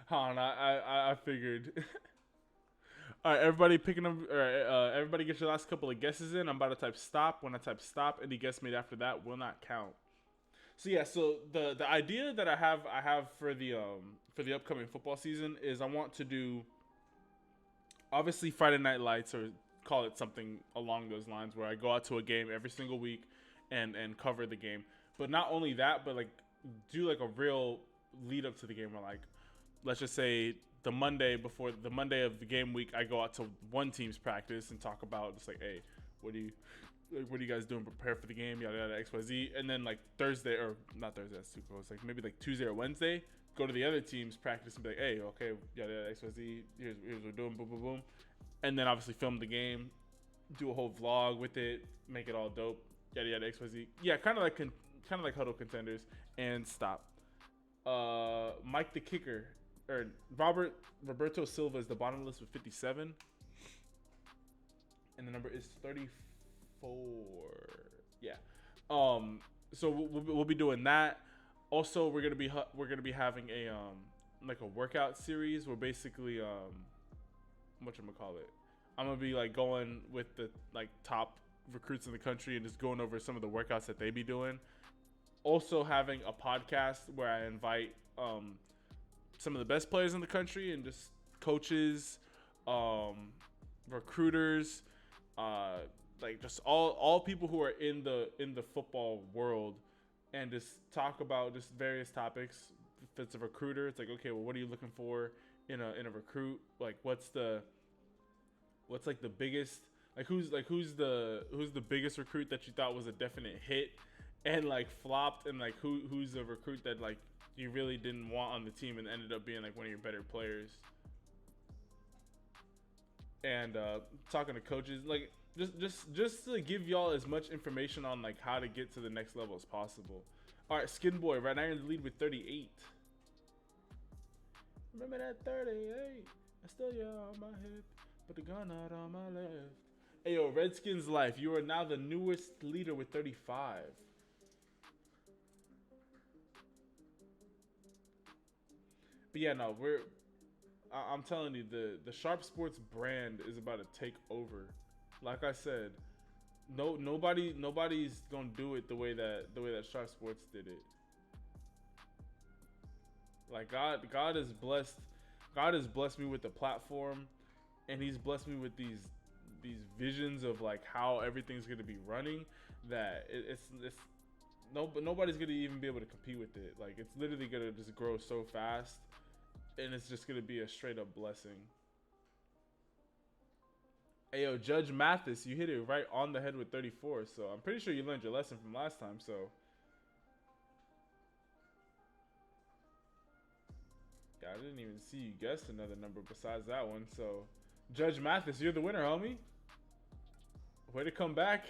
Han, I figured. All right, everybody picking up. All right, everybody get your last couple of guesses in. I'm about to type stop. When I type stop, any guess made after that will not count. So yeah, so the idea that I have for the upcoming football season is I want to do obviously Friday Night Lights, or call it something along those lines, where I go out to a game every single week and cover the game. But not only that, but like do like a real lead up to the game, where like, let's just say the Monday before the Monday of the game week, I go out to one team's practice and talk about just like, hey, what are you guys doing? Prepare for the game, yada yada, XYZ. And then like Thursday, or not Thursday, that's too close. Like maybe like Tuesday or Wednesday, go to the other team's practice and be like, hey, okay, yada yada, XYZ. Here's what we're doing, boom boom boom. And then obviously film the game, do a whole vlog with it, make it all dope, yada yada, XYZ. Yeah, kind of like Huddle Contenders. And stop. Mike the kicker, or Roberto Silva is the bottom of the list with 57, and the number is 34. Yeah. So we'll be doing that. Also, we're gonna be having a like a workout series where basically whatchamacallit, I'm gonna be like going with the like top recruits in the country and just going over some of the workouts that they be doing. Also having a podcast where I invite some of the best players in the country and just coaches, recruiters, like just all people who are in the football world, and just talk about just various topics. If it's a recruiter, it's like, okay, well, what are you looking for in a recruit? Like what's like the biggest, who's the biggest recruit that you thought was a definite hit and like flopped, and like who's a recruit that like you really didn't want on the team and ended up being like one of your better players. And talking to coaches, like just to give y'all as much information on like how to get to the next level as possible. All right, Skin Boy, right now you're in the lead with 38. Remember that 38? I still yell on my hip, but the gun out on my left. Hey yo, Redskins life, you are now the newest leader with 35. But yeah, no, I'm telling you, the SharpeSports brand is about to take over. Like I said, nobody's gonna do it the way that SharpeSports did it. Like God has blessed me with the platform, and He's blessed me with these visions of like how everything's gonna be running. That it's nobody's gonna even be able to compete with it. Like it's literally gonna just grow so fast, and it's just gonna be a straight up blessing. Hey yo, Judge Mathis, you hit it right on the head with 34. So I'm pretty sure you learned your lesson from last time. So yeah, I didn't even see you guess another number besides that one. So Judge Mathis, you're the winner, homie. Way to come back.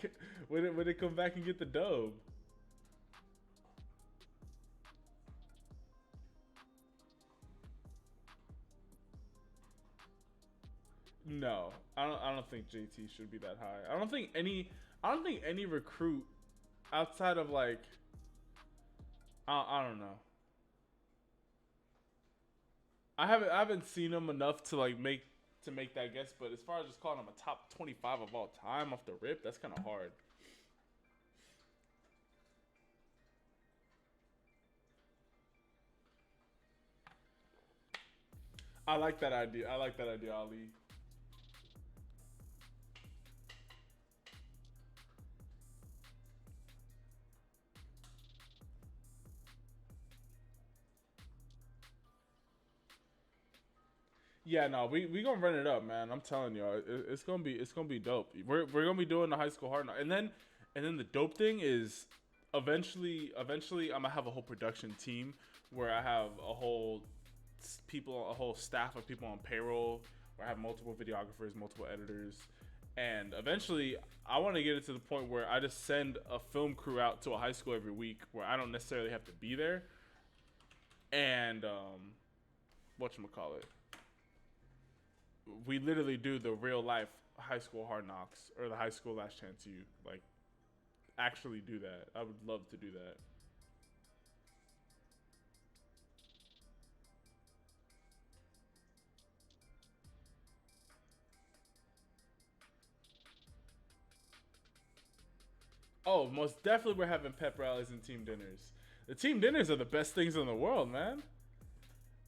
Way to come back and get the dub. No, I don't think JT should be that high. I don't think any recruit outside of like I don't know. I haven't seen him enough to like make that guess, but as far as just calling him a top 25 of all time off the rip, that's kind of hard. I like that idea. I like that idea, Ali. Yeah, no, we gonna run it up, man. I'm telling you, it's gonna be dope. We're gonna be doing the high school hard knock, and then the dope thing is, eventually I'm gonna have a whole production team where I have a whole staff of people on payroll, where I have multiple videographers, multiple editors, and eventually I want to get it to the point where I just send a film crew out to a high school every week, where I don't necessarily have to be there, and whatchamacallit, we literally do the real life high school hard knocks or the high school last chance you, like, actually do that. I would love to do that. Oh, most definitely we're having pep rallies and team dinners. The team dinners are the best things in the world, man.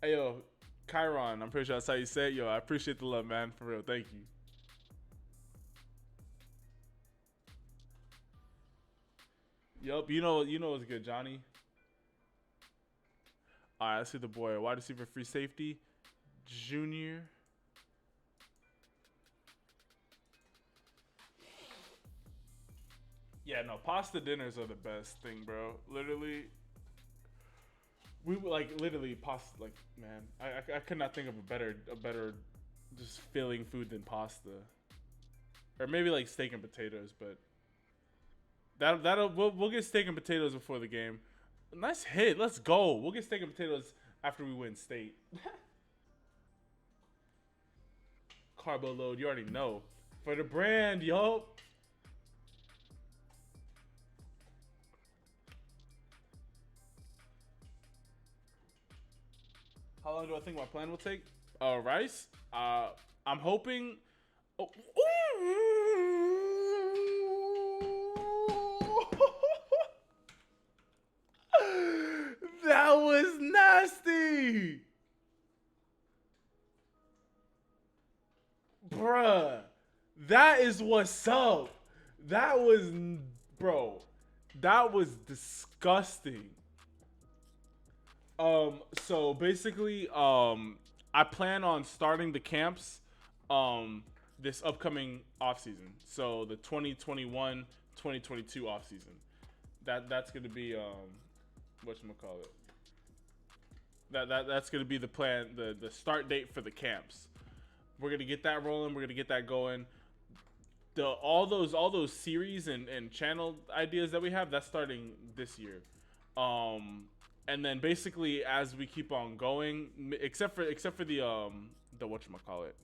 Hey yo, Chiron, I'm pretty sure that's how you say it. Yo, I appreciate the love, man. For real, thank you. Yup, you know what's good, Johnny. All right, let's see the boy. Wide receiver, free safety, Junior. Yeah, no, pasta dinners are the best thing, bro. Literally, we like literally pasta. Like, man, I could not think of a better just filling food than pasta, or maybe like steak and potatoes. But we'll get steak and potatoes before the game. Nice hit. Let's go. We'll get steak and potatoes after we win state. Carbo load. You already know. For the brand, yo. How long do I think my plan will take? Rice. I'm hoping. Oh. That was nasty, bruh. That is what's up. That was, bro. That was disgusting. So basically, I plan on starting the camps, um, this upcoming off season. So the 2021-2022 off season. That's gonna be whatchamacallit. That's gonna be the plan, the start date for the camps. We're gonna get that rolling. We're gonna get that going. All those series and channel ideas that we have, that's starting this year. Um, and then basically as we keep on going, except for the whatchamacallit,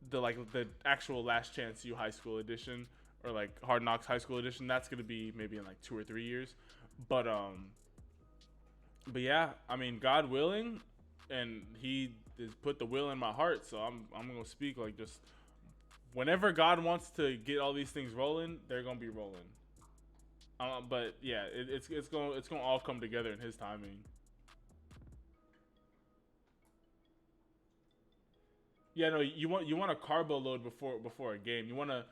the actual Last Chance U High School edition, or like Hard Knocks High School edition, that's gonna be maybe in like 2 or 3 years. But yeah, I mean, God willing, and He has put the will in my heart, so I'm gonna speak like just whenever God wants to get all these things rolling, they're gonna be rolling. But yeah, it's gonna all come together in His timing. Yeah, no, you want a carbo load before a game. You want a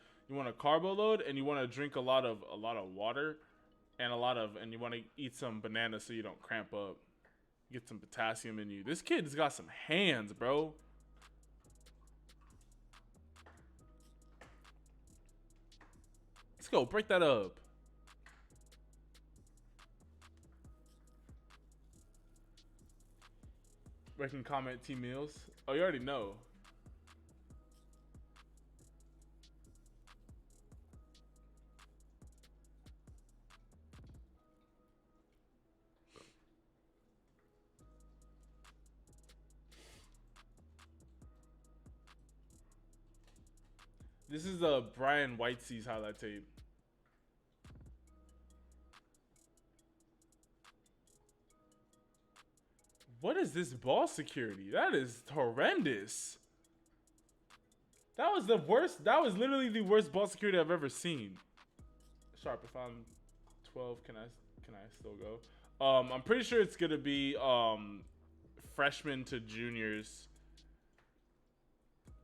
carbo load, and you want to drink a lot of water, and you want to eat some bananas so you don't cramp up. Get some potassium in you. This kid's got some hands, bro. Let's go break that up. Breaking comment T meals. Oh, you already know. This is a Brian Whitesey's highlight tape. What is this ball security? That is horrendous. That was the worst. That was literally the worst ball security I've ever seen. Sharpe, if I'm 12, can I still go? I'm pretty sure it's gonna be freshmen to juniors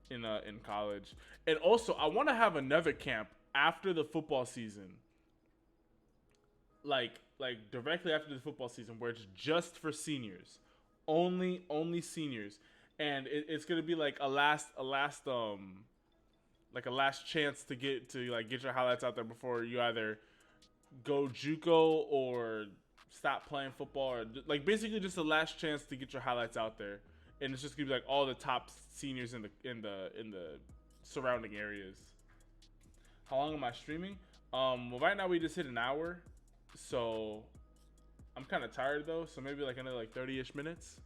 in college. And also, I want to have another camp after the football season. Like directly after the football season, where it's just for seniors, only seniors, and it's gonna be like a last chance to get your highlights out there before you either go JUCO or stop playing football, or like basically just the last chance to get your highlights out there. And it's just gonna be like all the top seniors in the surrounding areas. How long am I streaming? Well, right now we just hit an hour, so I'm kind of tired though. So maybe like another like 30-ish minutes.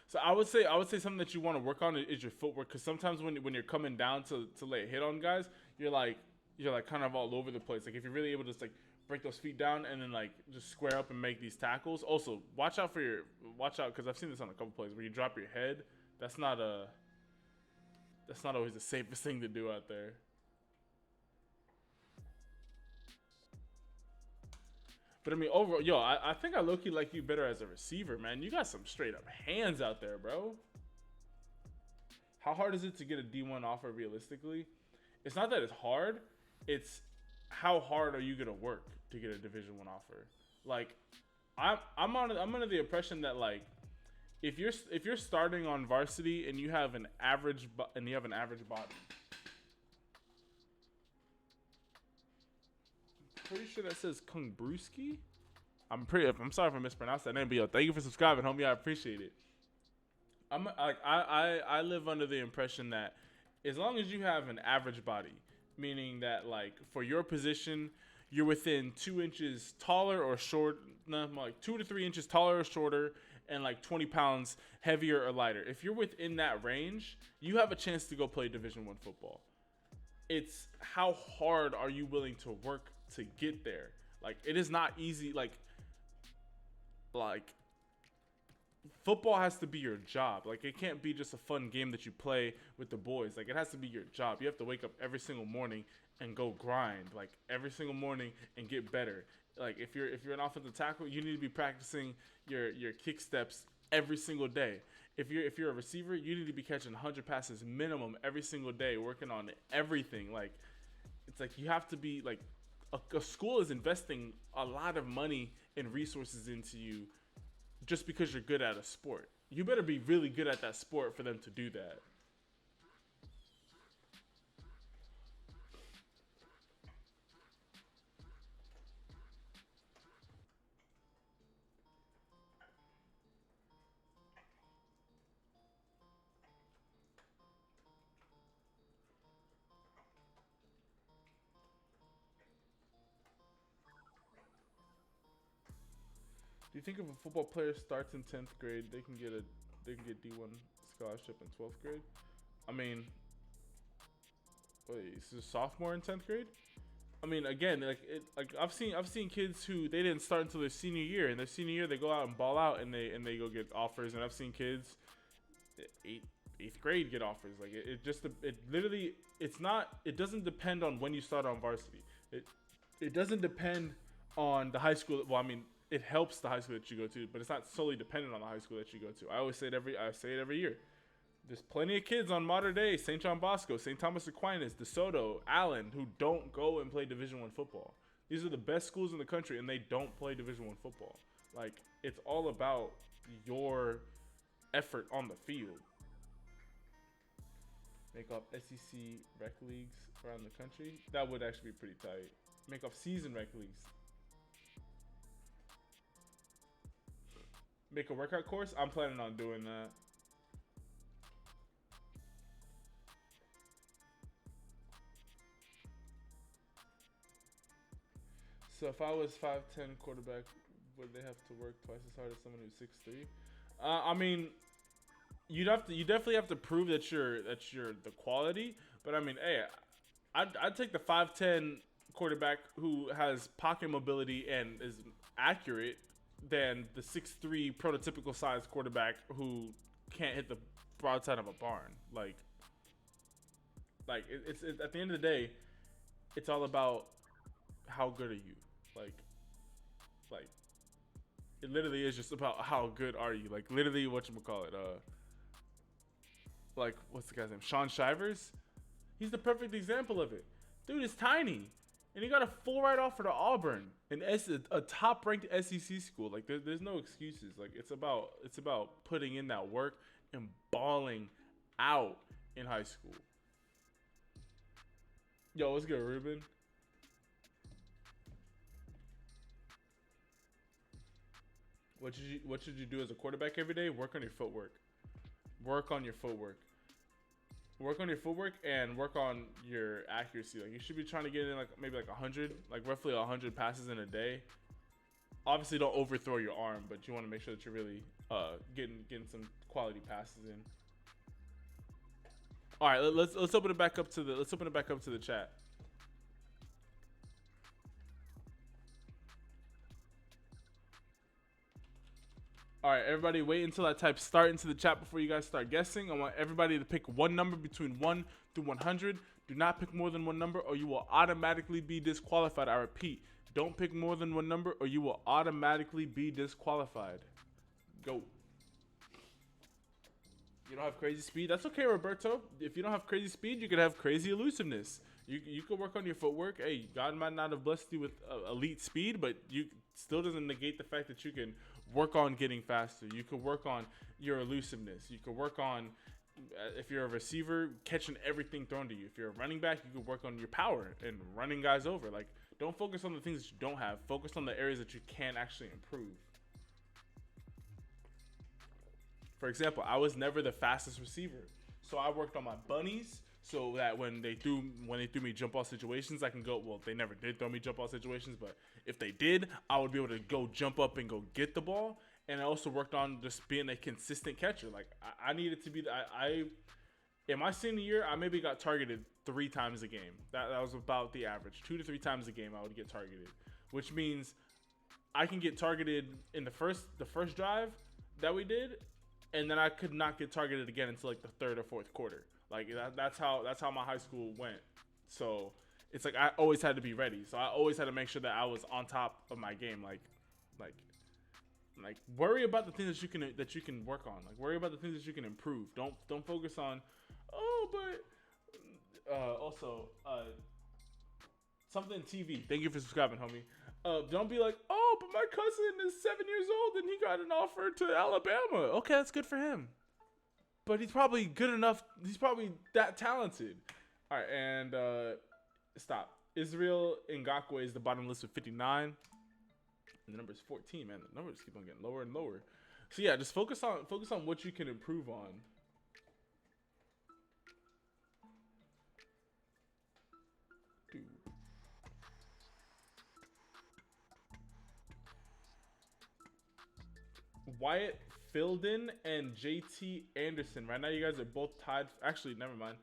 So I would say something that you want to work on is your footwork, because sometimes when you're coming down to lay a hit on guys, you're like kind of all over the place. Like if you're really able to just like break those feet down and then like just square up and make these tackles. Also, watch out because I've seen this on a couple plays where you drop your head. That's not always the safest thing to do out there. But I mean, overall, yo, I think I low-key like you better as a receiver, man. You got some straight up hands out there, bro. How hard is it to get a D1 offer realistically? It's not that it's hard. It's how hard are you gonna work to get a Division One offer? Like, I'm under the impression that like if you're starting on varsity and you have an average body. Pretty sure that says Kung Brewski. I'm sorry if I mispronounced that name, but yo, thank you for subscribing, homie. I appreciate it. I live under the impression that as long as you have an average body, meaning that like for your position, you're within 2 inches taller or short, no, like 2 to 3 inches taller or shorter, and like 20 pounds heavier or lighter. If you're within that range, you have a chance to go play Division One football. It's how hard are you willing to work to get there? Like it is not easy. Like football has to be your job. Like it can't be just a fun game that you play with the boys. Like it has to be your job. You have to wake up every single morning and go grind, like every single morning, and get better. Like if you're an offensive tackle, you need to be practicing your kick steps every single day. If you're a receiver, you need to be catching 100 passes minimum every single day, working on everything. Like it's like you have to be like a school is investing a lot of money and resources into you just because you're good at a sport. You better be really good at that sport for them to do that. Do you think if a football player starts in 10th grade, they can get D1 scholarship in 12th grade? I mean, wait, is a sophomore in 10th grade? I mean, again, like I've seen kids who they didn't start until their senior year, and their senior year they go out and ball out, and they go get offers. And I've seen kids eighth grade get offers. Like it literally it doesn't depend on when you start on varsity. It doesn't depend on the high school. Well, I mean, it helps the high school that you go to, but it's not solely dependent on the high school that you go to. I say it every year. There's plenty of kids on modern day, St. John Bosco, St. Thomas Aquinas, DeSoto, Allen, who don't go and play Division One football. These are the best schools in the country, and they don't play Division One football. Like, it's all about your effort on the field. Make off SEC rec leagues around the country. That would actually be pretty tight. Make off season rec leagues. Make a workout course. I'm planning on doing that. So if I was 5'10" quarterback, would they have to work twice as hard as someone who's 6'3"? I mean, you definitely have to prove that you're the quality. But I mean, hey, I'd take the 5'10" quarterback who has pocket mobility and is accurate than the 6'3" prototypical size quarterback who can't hit the broadside of a barn. It's at the end of the day, it's all about how good are you. Like it literally is just about how good are you. Like literally whatchamacallit, like what's the guy's name? Sean Shivers? He's the perfect example of it. Dude is tiny. and he got a full ride offer to Auburn, a top-ranked SEC school. Like there's no excuses. Like it's about putting in that work and balling out in high school. Yo, what's good, Ruben? What should you do as a quarterback every day? Work on your footwork. Work on your footwork. Work on your footwork and work on your accuracy. Like you should be trying to get in like maybe like 100, like roughly 100 passes in a day. Obviously, don't overthrow your arm, but you want to make sure that you're really getting some quality passes in. All right, let's open it back up to the chat. All right, everybody, wait until I type start into the chat before you guys start guessing. I want everybody to pick one number between 1 through 100. Do not pick more than one number or you will automatically be disqualified. I repeat, don't pick more than one number or you will automatically be disqualified. Go. You don't have crazy speed? That's okay, Roberto. If you don't have crazy speed, you could have crazy elusiveness. You could work on your footwork. Hey, God might not have blessed you with elite speed, but you still doesn't negate the fact that you can work on getting faster. You could work on your elusiveness. You could work on, if you're a receiver, catching everything thrown to you. If you're a running back, you could work on your power and running guys over. Like, don't focus on the things that you don't have. Focus on the areas that you can actually improve. For example, I was never the fastest receiver, so I worked on my bunnies so that when they threw me jump ball situations, I can go. Well, they never did throw me jump ball situations, but if they did, I would be able to go jump up and go get the ball. And I also worked on just being a consistent catcher. Like I needed to be. In my senior year, I maybe got targeted 3 times a game. That was about the average. 2 to 3 times a game I would get targeted, which means I can get targeted in the first drive that we did. And then I could not get targeted again until like the 3rd or 4th quarter. Like that's how my high school went. So it's like I always had to be ready. So I always had to make sure that I was on top of my game. Like worry about the things that you can work on. Like worry about the things that you can improve. Don't focus on also something TV. Thank you for subscribing, homie. Don't be like, oh, but my cousin is 7 years old and he got an offer to Alabama. Okay, that's good for him. But he's probably good enough. He's probably that talented. All right, and stop. Israel Ngakwe is the bottom list with 59. And the number is 14, man. The numbers keep on getting lower and lower. So yeah, just focus on what you can improve on. Dude. Wyatt Filden and JT Anderson. Right now, you guys are both tied. Actually, never mind.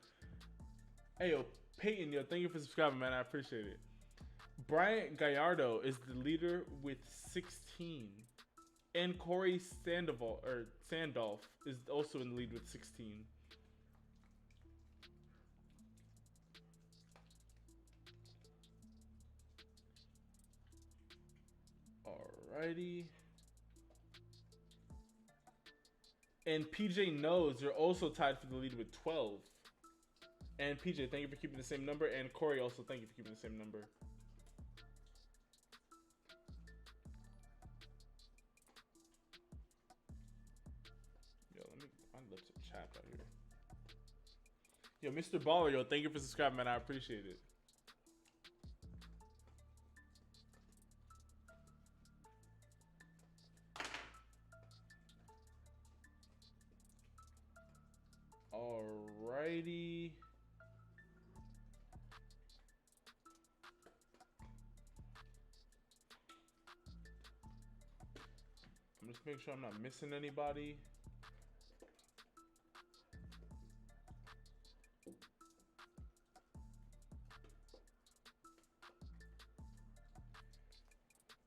Hey, yo, Peyton, yo, thank you for subscribing, man. I appreciate it. Bryant Gallardo is the leader with 16. And Corey Sandolph is also in the lead with 16. Alrighty. And PJ Knows you're also tied for the lead with 12. And PJ, thank you for keeping the same number. And Corey also, thank you for keeping the same number. Yo, let me, my lips are chapped out here. Yo, Mr. Baller, yo, thank you for subscribing, man. I appreciate it. Alrighty. I'm just making sure I'm not missing anybody.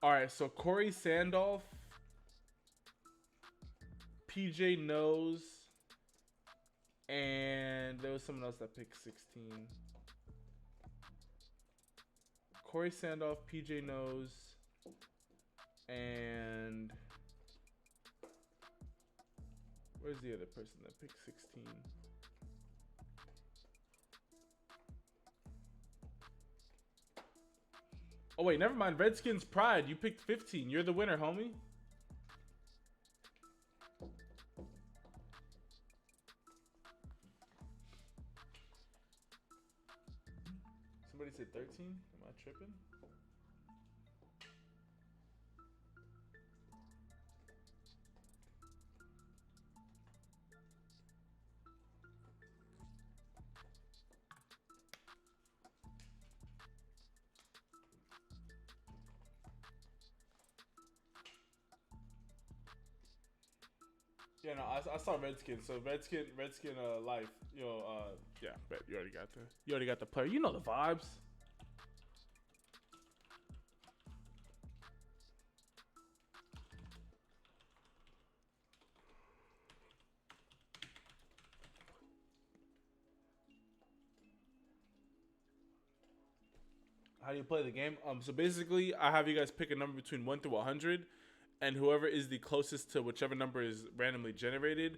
Alright, so Corey Sandolph, PJ Knows, and there was someone else that picked 16. Corey Sandolph, PJ Knows, and where's the other person that picked 16? Oh wait, never mind. Redskins Pride. You picked 15. You're the winner, homie. Somebody said 13. Am I tripping? Yeah, no, I saw Redskins. So Redskin life. Yo, yeah, bet you already got the player. You know the vibes. How do you play the game? So basically, I have you guys pick a number between 1 through 100, and whoever is the closest to whichever number is randomly generated,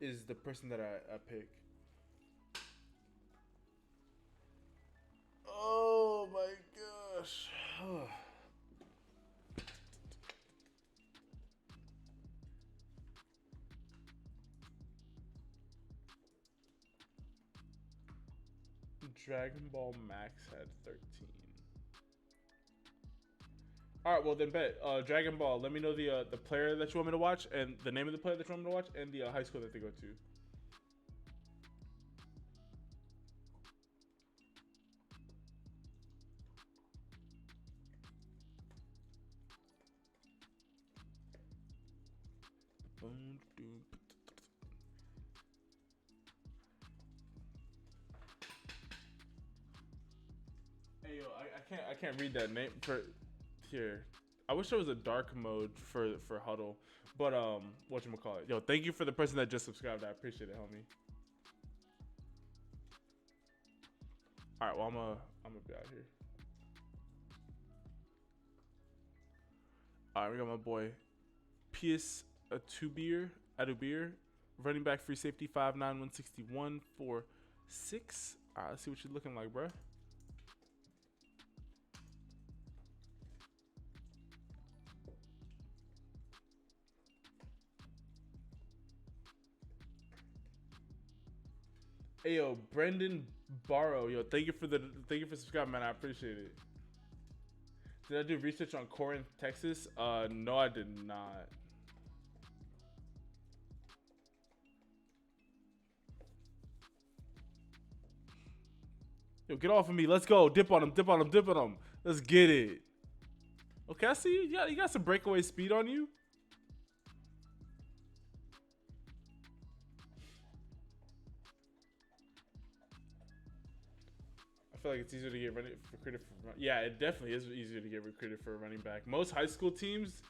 is the person that I pick. Oh my gosh. Dragon Ball Max had 13. All right, well then bet. Dragon Ball. Let me know the player that you want me to watch and the name of the player that you want me to watch and the high school that they go to. Hey yo, I can't read that name for here. I wish there was a dark mode for Huddle, but whatchamacallit. Yo, thank you for the person that just subscribed. I appreciate it, homie. All right, well I'm gonna be out here. All right, we got my boy Pius Adubir, running back, free safety, 5'9", 161, 4'6". All right, let's see what you're looking like, bro. Hey yo, Brendan Barrow, yo, thank you for subscribing, man. I appreciate it. Did I do research on Corinth, Texas? No, I did not. Yo, get off of me. Let's go. Dip on him. Dip on him. Dip on him. Let's get it. Okay, I see you. Yeah, you got some breakaway speed on you. I feel like it's easier to get recruited for. Yeah, it definitely is easier to get recruited for a running back. Most high school teams,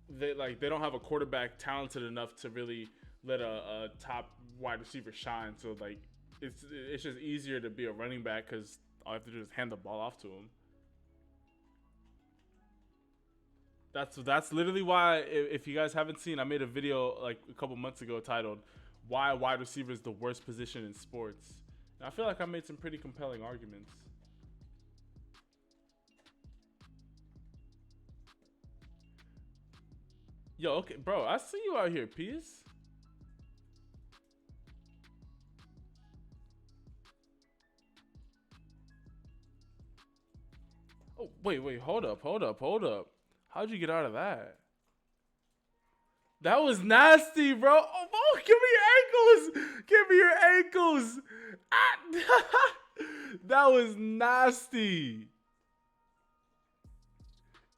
they don't have a quarterback talented enough to really let a top wide receiver shine. So like, it's just easier to be a running back because all I have to do is hand the ball off to him. That's literally why, if you guys haven't seen, I made a video like a couple months ago titled "Why Wide Receiver is the Worst Position in Sports." And I feel like I made some pretty compelling arguments. Yo, okay, bro, I see you out here, Peace. Oh, wait, hold up. How'd you get out of that? That was nasty, bro. Oh, give me your ankles. Give me your ankles. Ah, that was nasty.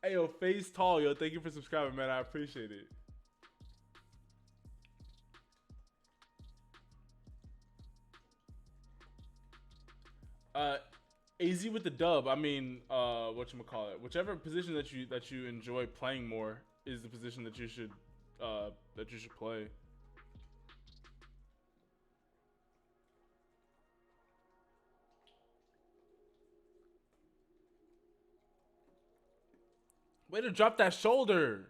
Hey, yo, face tall, yo. Thank you for subscribing, man. I appreciate it. AZ with the dub. I mean, whatchamacallit. Whichever position that you enjoy playing more is the position that you should play. Way to drop that shoulder.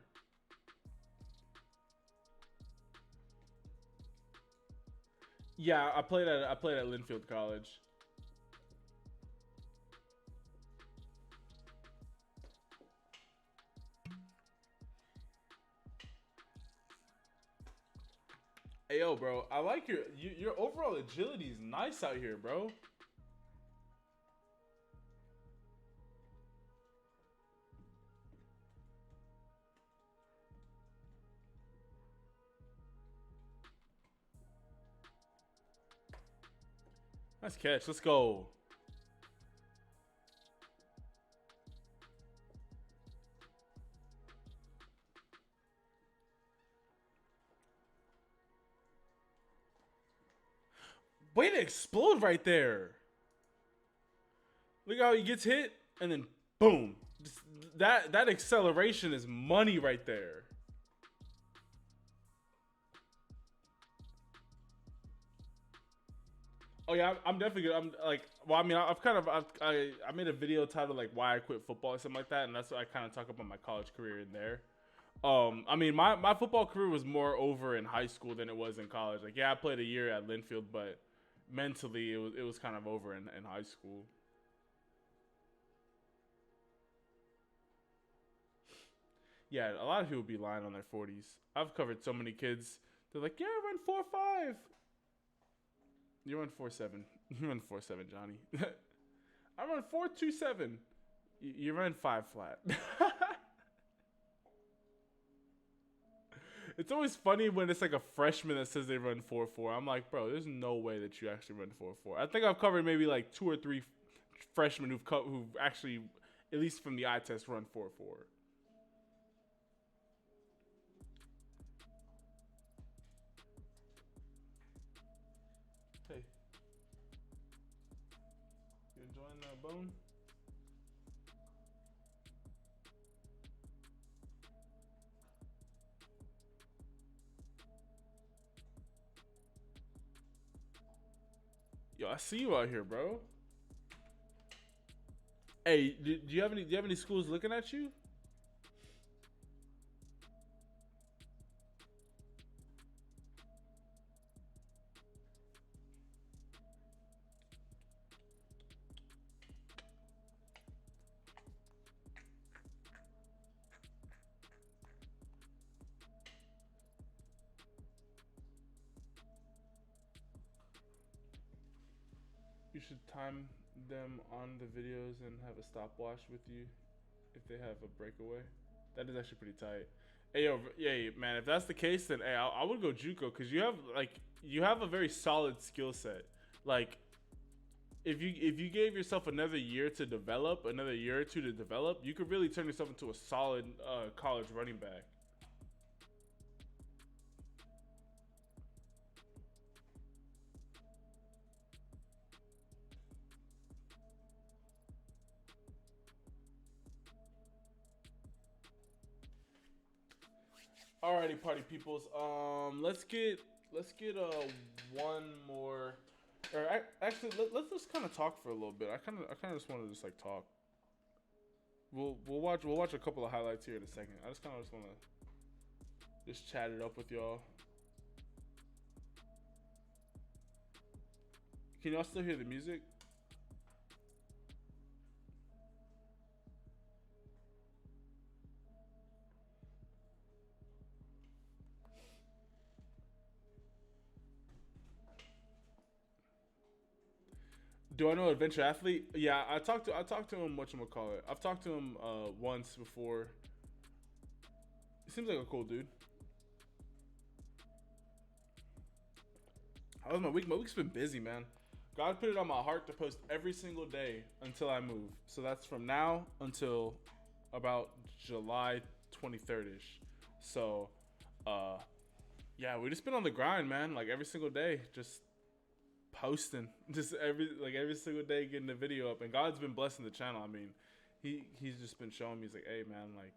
Yeah, I played at Linfield College. Hey, yo, bro. I like your overall agility is nice out here, bro. Nice catch. Let's go. Way to explode right there. Look how he gets hit and then boom. Just that acceleration is money right there. Oh yeah, I'm definitely good. I'm like, well, I mean, I've kind of I made a video titled like why I quit football or something like that, and that's what I kind of talk about my college career in there. I mean, my football career was more over in high school than it was in college. Like, yeah, I played a year at Linfield, but mentally it was kind of over in high school. Yeah, a lot of people be lying on their 40s. I've covered so many kids. They're like, yeah, I run 4.5. You run 4.7. You run 4.7, Johnny. I run 4.27. You run 5 flat. It's always funny when it's like a freshman that says they run 4.4. I'm like, bro, there's no way that you actually run 4.4. I think I've covered maybe like 2 or 3 freshmen who've actually, at least from the eye test, run 4.4. Hey, you enjoying that bone? Yo, I see you out here, bro. Hey, do you have any schools looking at you? You should time them on the videos and have a stopwatch with you if they have a breakaway. That is actually pretty tight. Hey, yo, yeah, man. If that's the case, then hey, I would go JUCO because you have a very solid skill set. Like if you gave yourself another year to develop, another year or two to develop, you could really turn yourself into a solid college running back. Alrighty, party peoples. Let's get one more. Or actually, let's just kind of talk for a little bit. I kind of just want to just like talk. We'll watch a couple of highlights here in a second. I just kind of just want to just chat it up with y'all. Can y'all still hear the music? Do I know Adventure Athlete? Yeah, I talked to him. Whatchamacallit. I've talked to him once before. He seems like a cool dude. How was my week? My week's been busy, man. God put it on my heart to post every single day until I move. So that's from now until about July 23rd ish. So, uh, yeah, we just been on the grind, man. Like every single day, just posting, just every single day getting the video up. And God's been blessing the channel. I mean, he's just been showing me. He's like, hey, man, like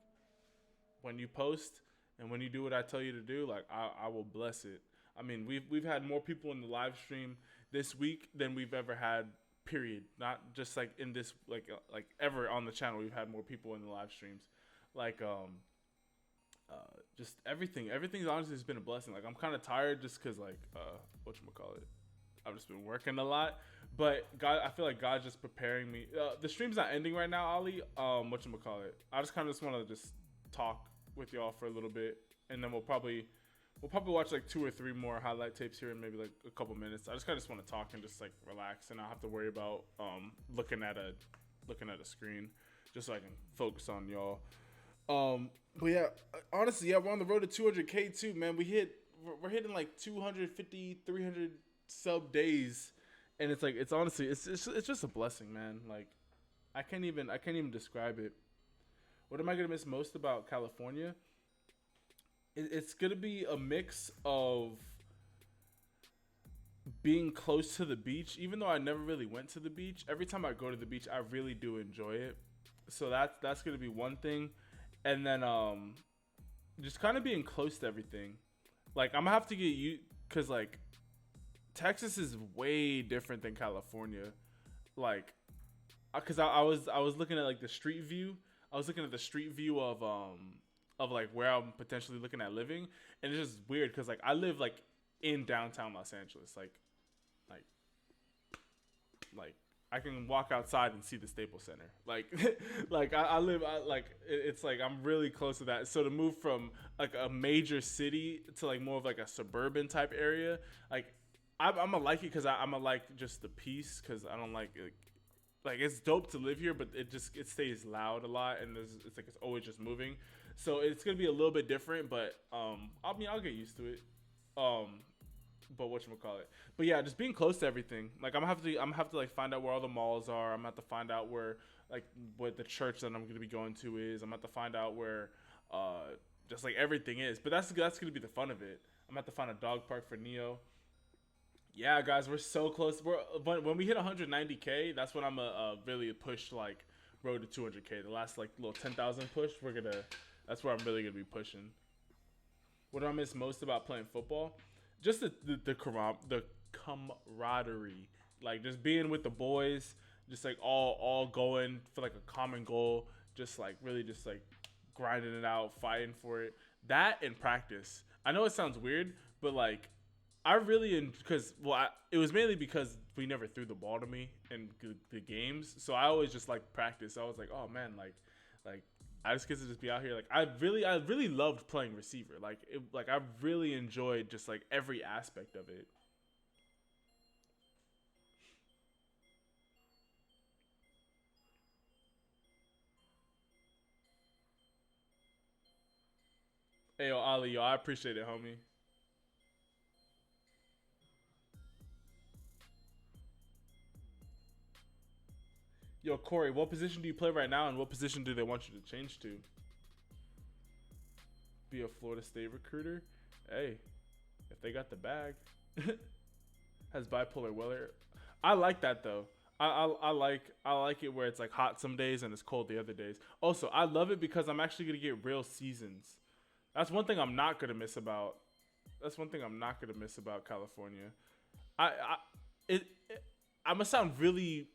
when you post and when you do what I tell you to do, like I will bless it. I mean, we've had more people in the live stream this week than we've ever had. Period. Not just like in this like ever on the channel. We've had more people in the live streams. Like just everything's honestly has been a blessing. Like I'm kind of tired just because like whatchamacallit, I've just been working a lot. But God, I feel like God's just preparing me. The stream's not ending right now, Ali. Whatchamacallit, I just kind of just want to just talk with y'all for a little bit, and then we'll probably We'll probably watch like 2 or 3 more highlight tapes here in maybe like a couple minutes. I just kind of just want to talk and just like relax, and I don't have to worry about looking at a screen, just so I can focus on y'all. But yeah, honestly, yeah, we're on the road to 200K too, man. We're hitting like 250, 300 sub days, and it's like it's honestly it's just a blessing, man. Like I can't even describe it. What am I gonna miss most about California? It's gonna be a mix of being close to the beach. Even though I never really went to the beach, every time I go to the beach, I really do enjoy it. So that's gonna be one thing, and then just kind of being close to everything. Like I'm gonna have to get you, cause like Texas is way different than California. Like, cause I was looking at like the street view. I was looking at the street view of like where I'm potentially looking at living, and it's just weird because like I live like in downtown Los Angeles, like like I can walk outside and see the Staples Center. Like like I live like it's like I'm really close to that. So to move from like a major city to like more of like a suburban type area, like I'm gonna like it because I'm gonna like just the peace, because I don't like it's dope to live here, but it stays loud a lot, and it's like it's always just moving. So it's gonna be a little bit different, but I'll get used to it. But whatchamacallit. But yeah, just being close to everything. Like I'm gonna have to like find out where all the malls are. I'm gonna have to find out where like what the church that I'm gonna be going to is. I'm gonna have to find out where just like everything is. But that's gonna be the fun of it. I'm gonna have to find a dog park for Neo. Yeah, guys, we're so close. When we hit 190K, that's when I'm really push like road to 200K. The last like little 10,000 push, that's where I'm really gonna be pushing. What do I miss most about playing football? Just the camaraderie, like just being with the boys, just like all going for like a common goal, just like really just like grinding it out, fighting for it. That in practice. I know it sounds weird, but like I really because it was mainly because we never threw the ball to me in the games, so I always just like practice. I was like, oh man, like I just get to just be out here. Like I really loved playing receiver. Like I really enjoyed just like every aspect of it. Hey yo, Ali, yo, I appreciate it, homie. Yo, Corey, what position do you play right now, and what position do they want you to change to? Be a Florida State recruiter? Hey, if they got the bag. Has bipolar weather. I like that though. I like it where it's like hot some days and it's cold the other days. Also, I love it because I'm actually gonna get real seasons. That's one thing I'm not gonna miss about. That's one thing I'm not gonna miss about California. I it I'm gonna sound really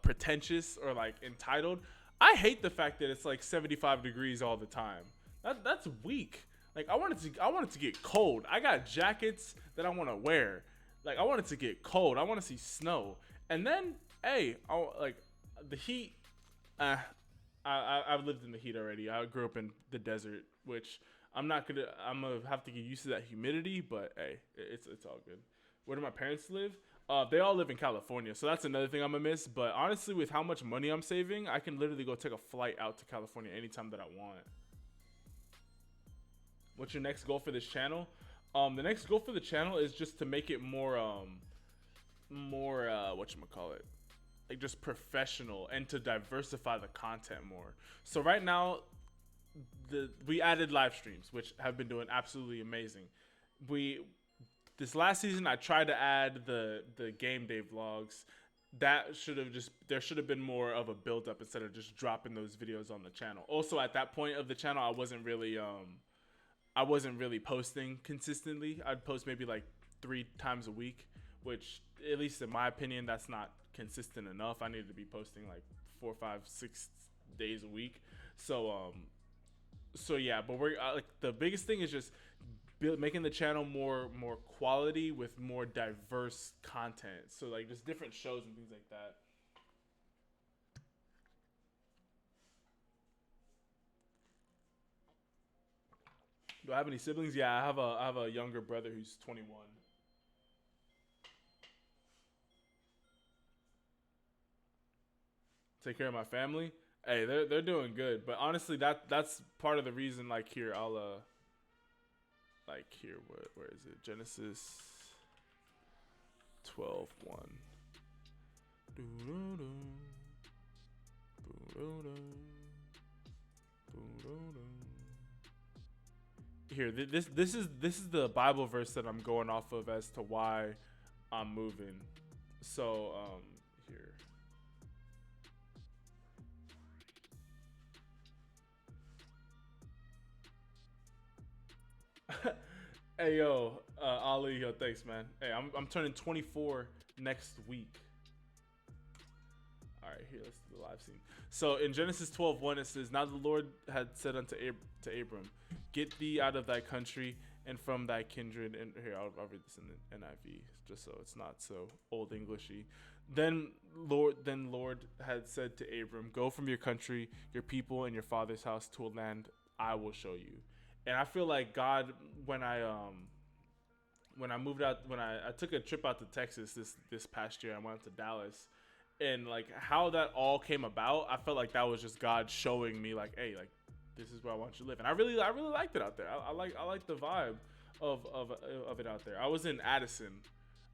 pretentious or like entitled. I hate the fact that it's like 75 degrees all the time. That's weak. Like I want it to get cold. I got jackets that I want to wear. Like I want it to get cold. I want to see snow. And then hey, like the heat. Uh, I've lived in the heat already. I grew up in the desert, which I'm gonna have to get used to that humidity. But hey, it's all good. Where do my parents live? They all live in California, so that's another thing I'm gonna miss. But honestly, with how much money I'm saving, I can literally go take a flight out to California anytime that I want. What's your next goal for this channel? The next goal for the channel is just to make it more whatchamacallit, like just professional, and to diversify the content more. So right now, we added live streams, which have been doing absolutely amazing. We This last season I tried to add the game day vlogs. There should have been more of a build up instead of just dropping those videos on the channel. Also at that point of the channel, I wasn't really posting consistently. I'd post maybe like 3 times a week, which at least in my opinion, that's not consistent enough. I needed to be posting like 4, 5, 6 days a week. So yeah, but we're like the biggest thing is just making the channel more quality with more diverse content. So like just different shows and things like that. Do I have any siblings? Yeah, I have a younger brother who's 21. Take care of my family. Hey, they're doing good, but honestly, that's part of the reason. Like here, I'll like here, where is it? Genesis 12:1. Here, this is the Bible verse that I'm going off of as to why I'm moving. So here. Hey yo, Ali, yo, thanks man. Hey, I'm turning 24 next week. All right, here, let's do the live scene. So in Genesis 12:1, it says, "Now the Lord had said unto Abram, Get thee out of thy country and from thy kindred." And here, I'll read this in the NIV, just so it's not so old Englishy. Then Lord had said to Abram, Go from your country, your people, and your father's house to a land I will show you. And I feel like God, when I moved out, when I took a trip out to Texas this past year, I went to Dallas, and like how that all came about, I felt like that was just God showing me like, hey, like this is where I want you to live, and I really liked it out there. I like the vibe of it out there. I was in Addison,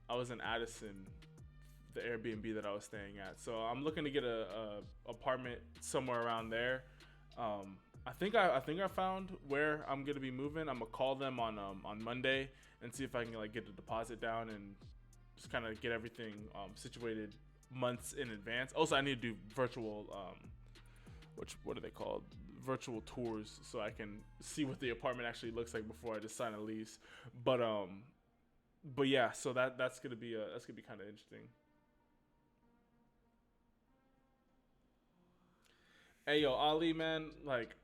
the Airbnb that I was staying at. So I'm looking to get a apartment somewhere around there. I think I found where I'm gonna be moving. I'm gonna call them on Monday and see if I can like get the deposit down and just kind of get everything situated months in advance. Also, I need to do virtual what are they called? Virtual tours, so I can see what the apartment actually looks like before I just sign a lease. But yeah, so that's gonna be kind of interesting. Hey yo, Ali, man, like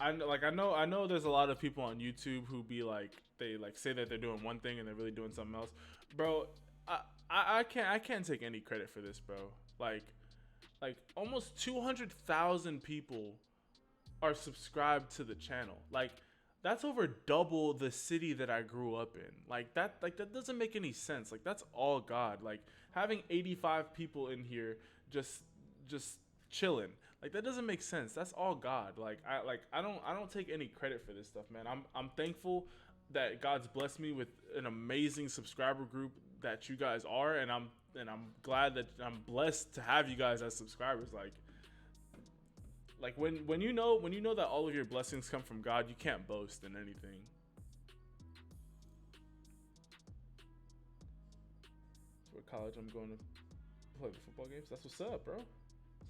I know there's a lot of people on YouTube who be like they like say that they're doing one thing and they're really doing something else, bro. I can't take any credit for this, bro. Like almost 200,000 people are subscribed to the channel. Like that's over double the city that I grew up in. Like that doesn't make any sense. Like that's all God. Like having 85 people in here just chilling. Like that doesn't make sense. That's all God. I don't take any credit for this stuff, man. I'm thankful that God's blessed me with an amazing subscriber group that you guys are, and I'm glad that I'm blessed to have you guys as subscribers. Like when you know that all of your blessings come from God, you can't boast in anything. So what college I'm going to play the football games? That's what's up, bro.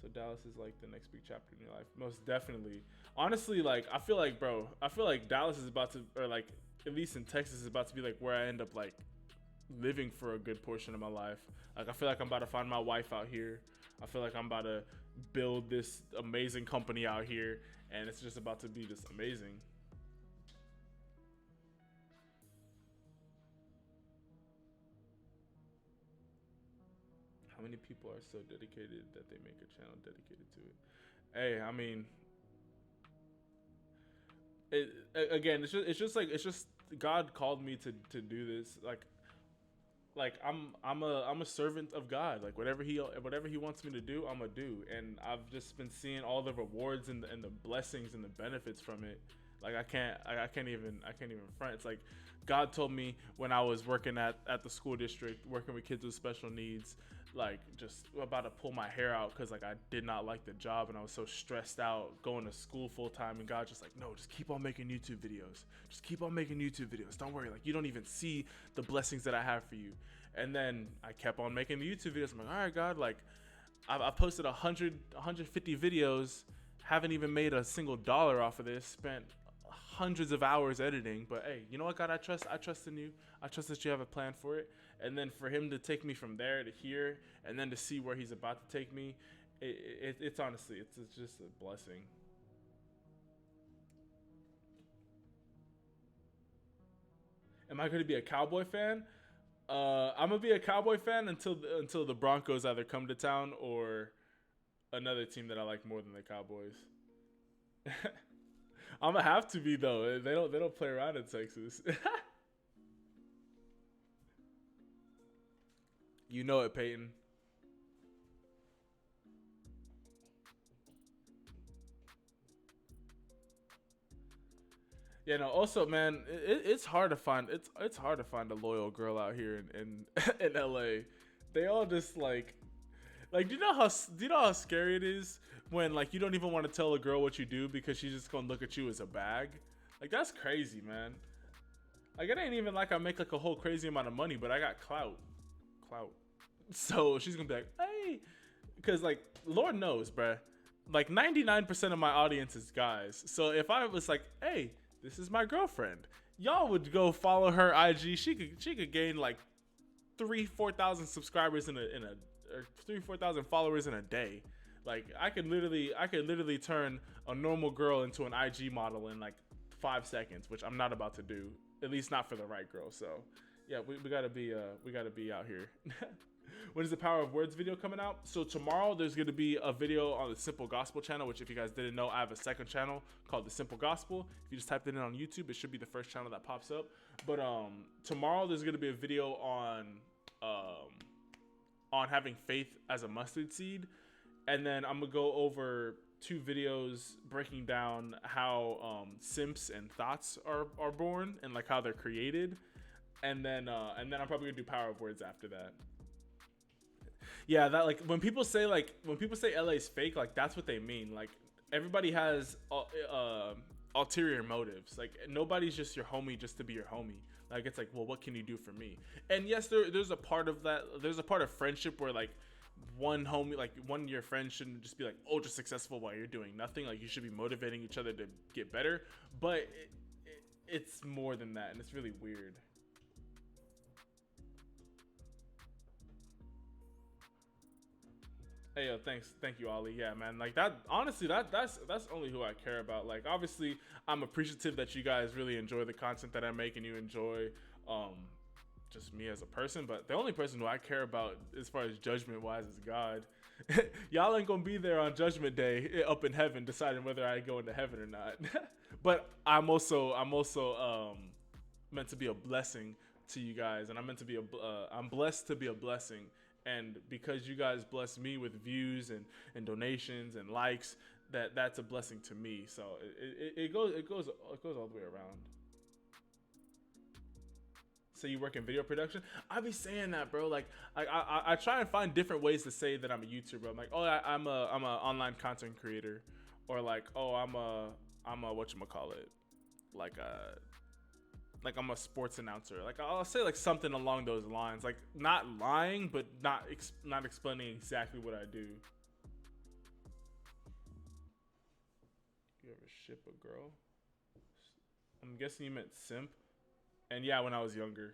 So Dallas is like the next big chapter in your life, most definitely. Honestly, like I feel like Dallas is about to, or like at least in Texas, is about to be like where I end up like living for a good portion of my life. Like I feel like I'm about to find my wife out here. I feel like I'm about to build this amazing company out here, and it's just about to be just amazing. How many people are so dedicated that they make a channel dedicated to it? Hey, I mean, again, it's just God called me to do this. Like I'm a servant of God. Like whatever he wants me to do, I'm gonna do. And I've just been seeing all the rewards and the blessings and the benefits from it. Like I can't even front. It's like God told me when I was working at the school district, working with kids with special needs, like just about to pull my hair out because like I did not like the job and I was so stressed out going to school full time. And God just like, no, just keep on making YouTube videos. Just keep on making YouTube videos. Don't worry. Like you don't even see the blessings that I have for you. And then I kept on making the YouTube videos. I'm like, all right, God, like I posted 150 videos, haven't even made a single dollar off of this, spent hundreds of hours editing. But hey, you know what, God, I trust in you. I trust that you have a plan for it. And then for him to take me from there to here, and then to see where he's about to take me, it's honestly, it's just a blessing. Am I going to be a Cowboy fan? I'm gonna be a Cowboy fan until the Broncos either come to town or another team that I like more than the Cowboys. I'm gonna have to be though. They don't play around in Texas. You know it, Peyton. Yeah, no. Also, man, it's hard to find. It's hard to find a loyal girl out here in LA. They all just like, do you know how scary it is when like you don't even want to tell a girl what you do because she's just gonna look at you as a bag. Like that's crazy, man. Like it ain't even like I make like a whole crazy amount of money, but I got clout. So she's gonna be like, hey, because like Lord knows, bruh, like 99% of my audience is guys. So if I was like, hey, this is my girlfriend, y'all would go follow her IG. She could gain like 3,000-4,000 subscribers in a or 3,000-4,000 followers in a day. Like I could literally turn a normal girl into an IG model in like 5 seconds, which I'm not about to do. At least not for the right girl. So yeah, we gotta be out here. When is the Power of Words video coming out? So tomorrow there's going to be a video on the Simple Gospel channel, which if you guys didn't know, I have a second channel called the Simple Gospel. If you just typed it in on YouTube, it should be the first channel that pops up. But tomorrow there's going to be a video on having faith as a mustard seed. And then I'm going to go over 2 videos breaking down how simps and thoughts are born and like how they're created. And then I'm probably going to do Power of Words after that. Yeah, that like when people say LA's fake, like that's what they mean. Like everybody has ulterior motives. Like nobody's just your homie just to be your homie. Like it's like, well, what can you do for me? And yes, there's a part of that. There's a part of friendship where like one of your friends shouldn't just be like ultra successful while you're doing nothing. Like you should be motivating each other to get better. But it's more than that, and it's really weird. Hey yo, thank you, Ollie. Yeah, man. Like that. Honestly, that's only who I care about. Like, obviously, I'm appreciative that you guys really enjoy the content that I make and you enjoy, just me as a person. But the only person who I care about, as far as judgment wise, is God. Y'all ain't gonna be there on Judgment Day up in heaven deciding whether I go into heaven or not. But I'm also meant to be a blessing to you guys, and I'm meant to be I'm blessed to be a blessing. And because you guys bless me with views and donations and likes, that's a blessing to me. So it goes all the way around. So you work in video production? I be saying that, bro. Like I try and find different ways to say that I'm a YouTuber. I'm like, oh, I'm a online content creator, or like, oh, I'm a whatchamacallit, like I'm a sports announcer. Like I'll say like something along those lines, like not lying, but not explaining exactly what I do. You ever ship a girl? I'm guessing you meant simp. And yeah, when I was younger.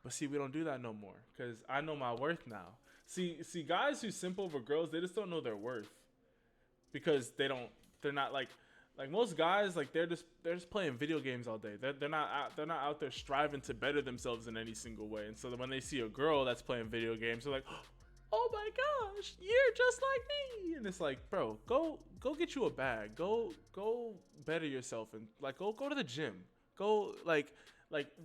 But see, we don't do that no more because I know my worth now. See, guys who simp over girls, they just don't know their worth because they're not like most guys, like they're just playing video games all day. They're not out there striving to better themselves in any single way. And so when they see a girl that's playing video games, they're like, oh my gosh, you're just like me. And it's like, bro, go get you a bag. Go better yourself and like go to the gym. Go like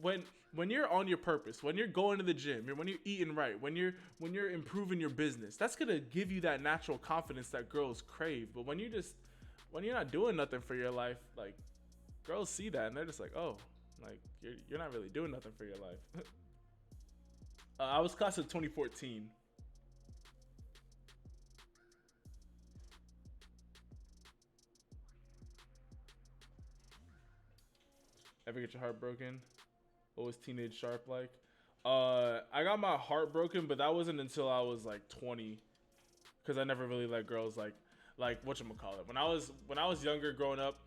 when you're on your purpose, when you're going to the gym, when you're eating right, when you're improving your business, that's gonna give you that natural confidence that girls crave. But when you're not doing nothing for your life, like girls see that and they're just like, oh, like you're not really doing nothing for your life. I was class of 2014. Ever get your heart broken? What was teenage Sharpe like? I got my heart broken, but that wasn't until I was like 20, because I never really let girls like whatchamacallit. When I was younger growing up,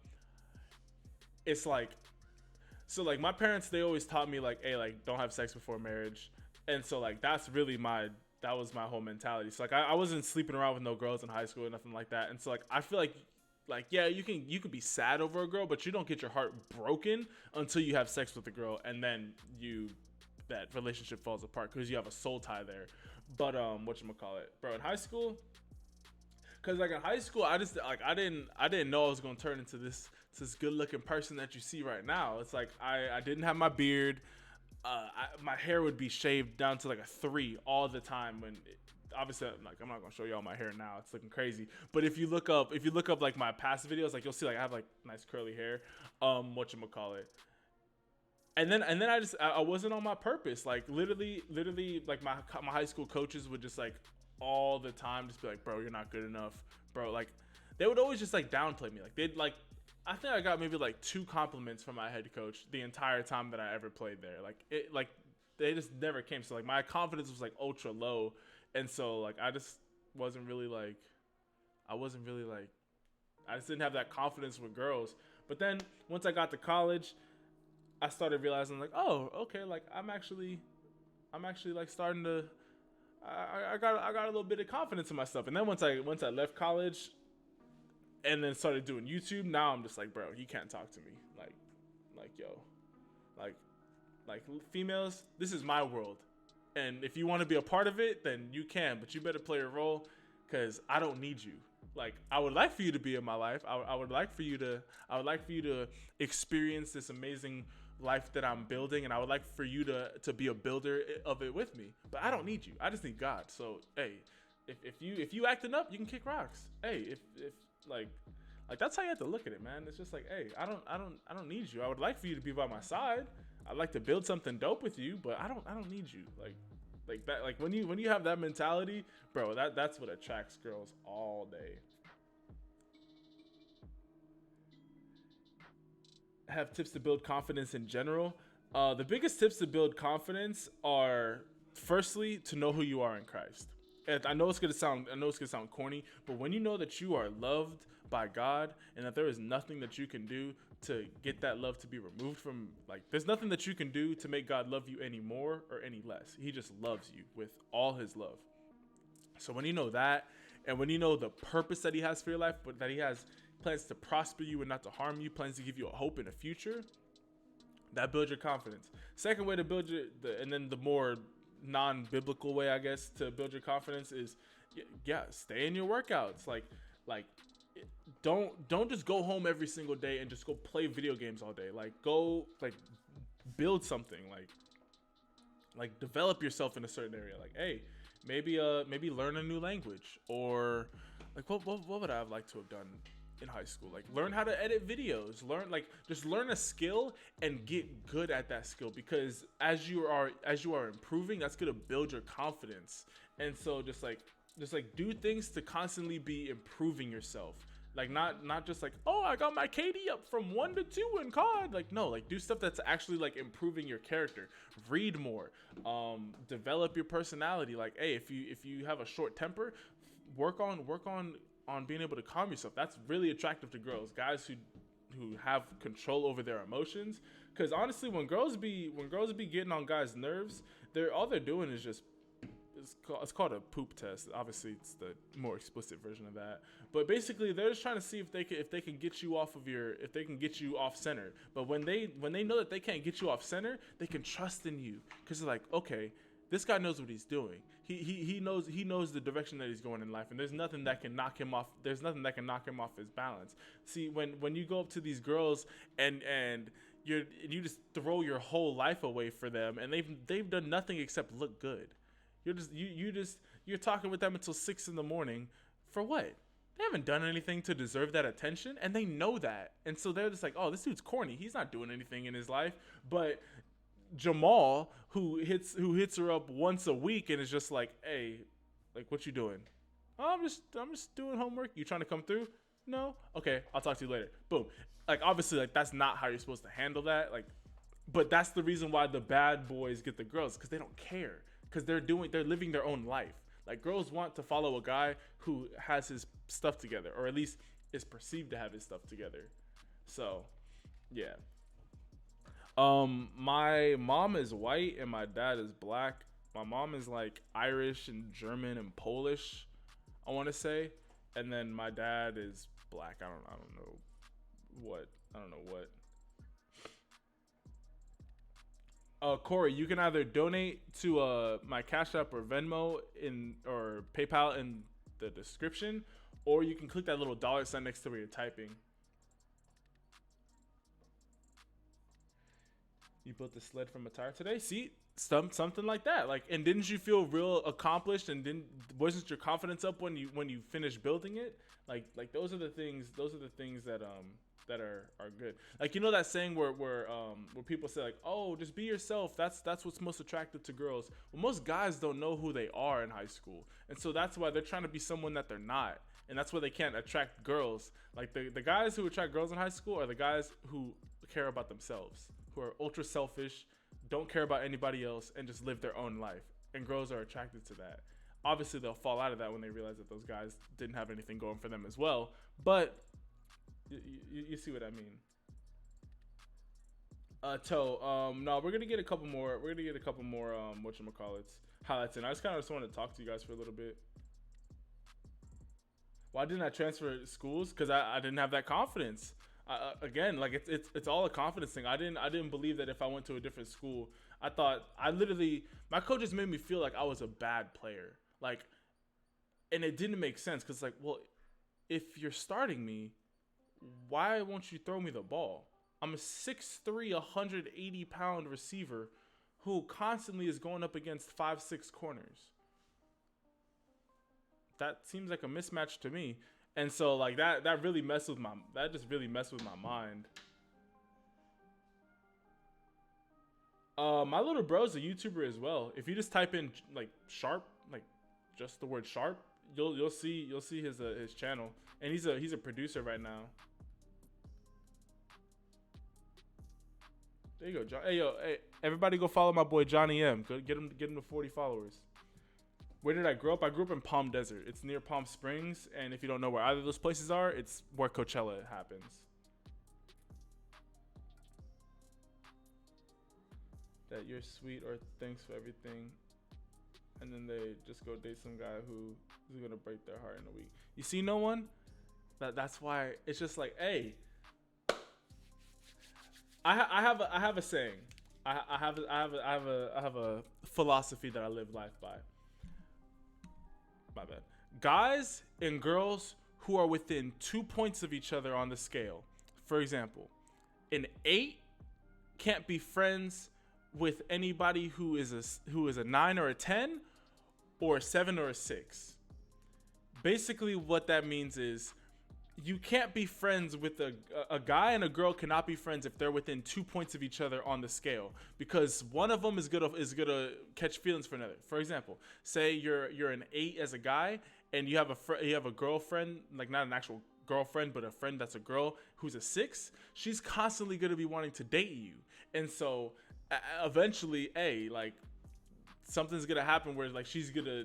it's like, so like my parents, they always taught me like, hey, like don't have sex before marriage. And so like that was my whole mentality. So like I wasn't sleeping around with no girls in high school or nothing like that. And so like I feel like yeah, you could be sad over a girl, but you don't get your heart broken until you have sex with a girl, and then that relationship falls apart because you have a soul tie there. But whatchamacallit, bro, in high school, Cause like in high school, I didn't know I was gonna turn into this good looking person that you see right now. It's like I didn't have my beard. My hair would be shaved down to like a 3 all the time. Obviously, like I'm not gonna show you all my hair now. It's looking crazy. But if you look up like my past videos, like you'll see like I have like nice curly hair. Whatchamacallit. And then I wasn't on my purpose. Like literally like my high school coaches would just like all the time just be like, bro, you're not good enough, bro. Like they would always just like downplay me. Like they'd like, I think I got maybe like 2 compliments from my head coach the entire time that I ever played there. Like they just never came. So like my confidence was like ultra low. And so like I just wasn't really like, I just didn't have that confidence with girls. But then once I got to college, I started realizing like, oh, okay, like I'm actually like starting to, I got a little bit of confidence in myself. And then once I left college and then started doing YouTube, now I'm just like, bro, you can't talk to me. Like yo, like females, this is my world. And if you want to be a part of it, then you can, but you better play a role, because I don't need you. Like I would like for you to be in my life. I would like for you to experience this amazing life that I'm building, and I would like for you to be a builder of it with me. But I don't need you. I just need God. So hey, if you acting up, you can kick rocks. Hey, if like that's how you have to look at it, man. It's just like, hey, I don't need you. I would like for you to be by my side. I'd like to build something dope with you, but I don't need you. Like that, like when you have that mentality, bro, that's what attracts girls all day. Have tips to build confidence in general. The biggest tips to build confidence are, firstly, to know who you are in Christ. And I know it's gonna sound corny, but when you know that you are loved by God and that there is nothing that you can do to get that love to be removed from, like, there's nothing that you can do to make God love you any more or any less. He just loves you with all his love. So when you know that, and when you know the purpose that he has for your life, but that he has plans to prosper you and not to harm you, plans to give you a hope in a future, that builds your confidence. Second way to build and then the more non-biblical way, I guess, to build your confidence is, stay in your workouts. Like don't just go home every single day and just go play video games all day. Like go build something. Like develop yourself in a certain area. Like, hey, maybe learn a new language, or like what would I have liked to have done in high school? Like learn how to edit videos, just learn a skill and get good at that skill, because as you are improving, that's going to build your confidence. And so just do things to constantly be improving yourself. Like not just like, oh, I got my KD up from 1 to 2 in COD. Like, no, like do stuff that's actually like improving your character. Read more, develop your personality. Like, hey, if you have a short temper, work on being able to calm yourself. That's really attractive to girls, guys who have control over their emotions. Because honestly, when girls be getting on guys' nerves, all they're doing is just, it's called a poop test. Obviously, it's the more explicit version of that. But basically, they're just trying to see if they can get you off center. But when they know that they can't get you off center, they can trust in you, because they're like, okay, this guy knows what he's doing. He knows the direction that he's going in life, and there's nothing that can knock him off. There's nothing that can knock him off his balance. See, when you go up to these girls and you just throw your whole life away for them, and they've done nothing except look good. You're talking with them until 6 a.m. for what? They haven't done anything to deserve that attention, and they know that. And so they're just like, oh, this dude's corny. He's not doing anything in his life. But Jamal, who hits her up once a week and is just like, hey, like, what you doing? Oh, I'm just doing homework. You trying to come through? No? Okay, I'll talk to you later. Boom. Like, obviously, like, that's not how you're supposed to handle that. Like, but that's the reason why the bad boys get the girls, because they don't care. Because they're living their own life. Like, girls want to follow a guy who has his stuff together, or at least is perceived to have his stuff together. So, yeah. My mom is white and my dad is black. My mom is like Irish and German and Polish, I want to say, and then my dad is black. I don't know what. Corey, you can either donate to my Cash App or Venmo or PayPal in the description, or you can click that little dollar sign next to where you're typing. You built a sled from a tire today? See, something like that. Like, and didn't you feel real accomplished? And wasn't your confidence up when you finished building it? Like those are the things. Those are the things that are good. Like, you know that saying where people say like, oh, just be yourself. That's what's most attractive to girls. Well, most guys don't know who they are in high school, and so that's why they're trying to be someone that they're not, and that's why they can't attract girls. Like the guys who attract girls in high school are the guys who care about themselves, who are ultra selfish, don't care about anybody else, and just live their own life. And girls are attracted to that. Obviously, they'll fall out of that when they realize that those guys didn't have anything going for them as well. But you see what I mean. No, we're gonna get a couple more. We're gonna get a couple more whatchamacallits highlights, and I just wanted to talk to you guys for a little bit. Why didn't I transfer schools? Because I didn't have that confidence. Again, like it's all a confidence thing. I didn't believe that if I went to a different school, my coaches made me feel like I was a bad player. Like, and it didn't make sense because like, well, if you're starting me, why won't you throw me the ball? I'm a 6'3", 180-pound receiver who constantly is going up against 5'6" corners. That seems like a mismatch to me. And so like that just really messed with my mind. My little bro's a YouTuber as well. If you just type in like Sharpe, like just the word Sharpe, you'll see his channel, and he's a producer right now. There you go, John. Hey, everybody go follow my boy Johnny M. Go get him to 40 followers. Where did I grow up? I grew up in Palm Desert. It's near Palm Springs, and if you don't know where either of those places are, it's where Coachella happens. That you're sweet or thanks for everything, and then they just go date some guy who's gonna break their heart in a week. You see no one? That's why it's just like, hey, I have a saying. I have a philosophy that I live life by. My bad. Guys and girls who are within 2 points of each other on the scale. For example, an 8 can't be friends with anybody who is a 9 or a 10 or a 7 or a 6. Basically what that means is you can't be friends with a guy, and a girl cannot be friends if they're within 2 points of each other on the scale, because one of them is gonna catch feelings for another. For example, say you're an 8 as a guy, and you have a girlfriend, like not an actual girlfriend, but a friend that's a girl who's a 6. She's constantly gonna be wanting to date you, and so eventually, like something's gonna happen where like she's gonna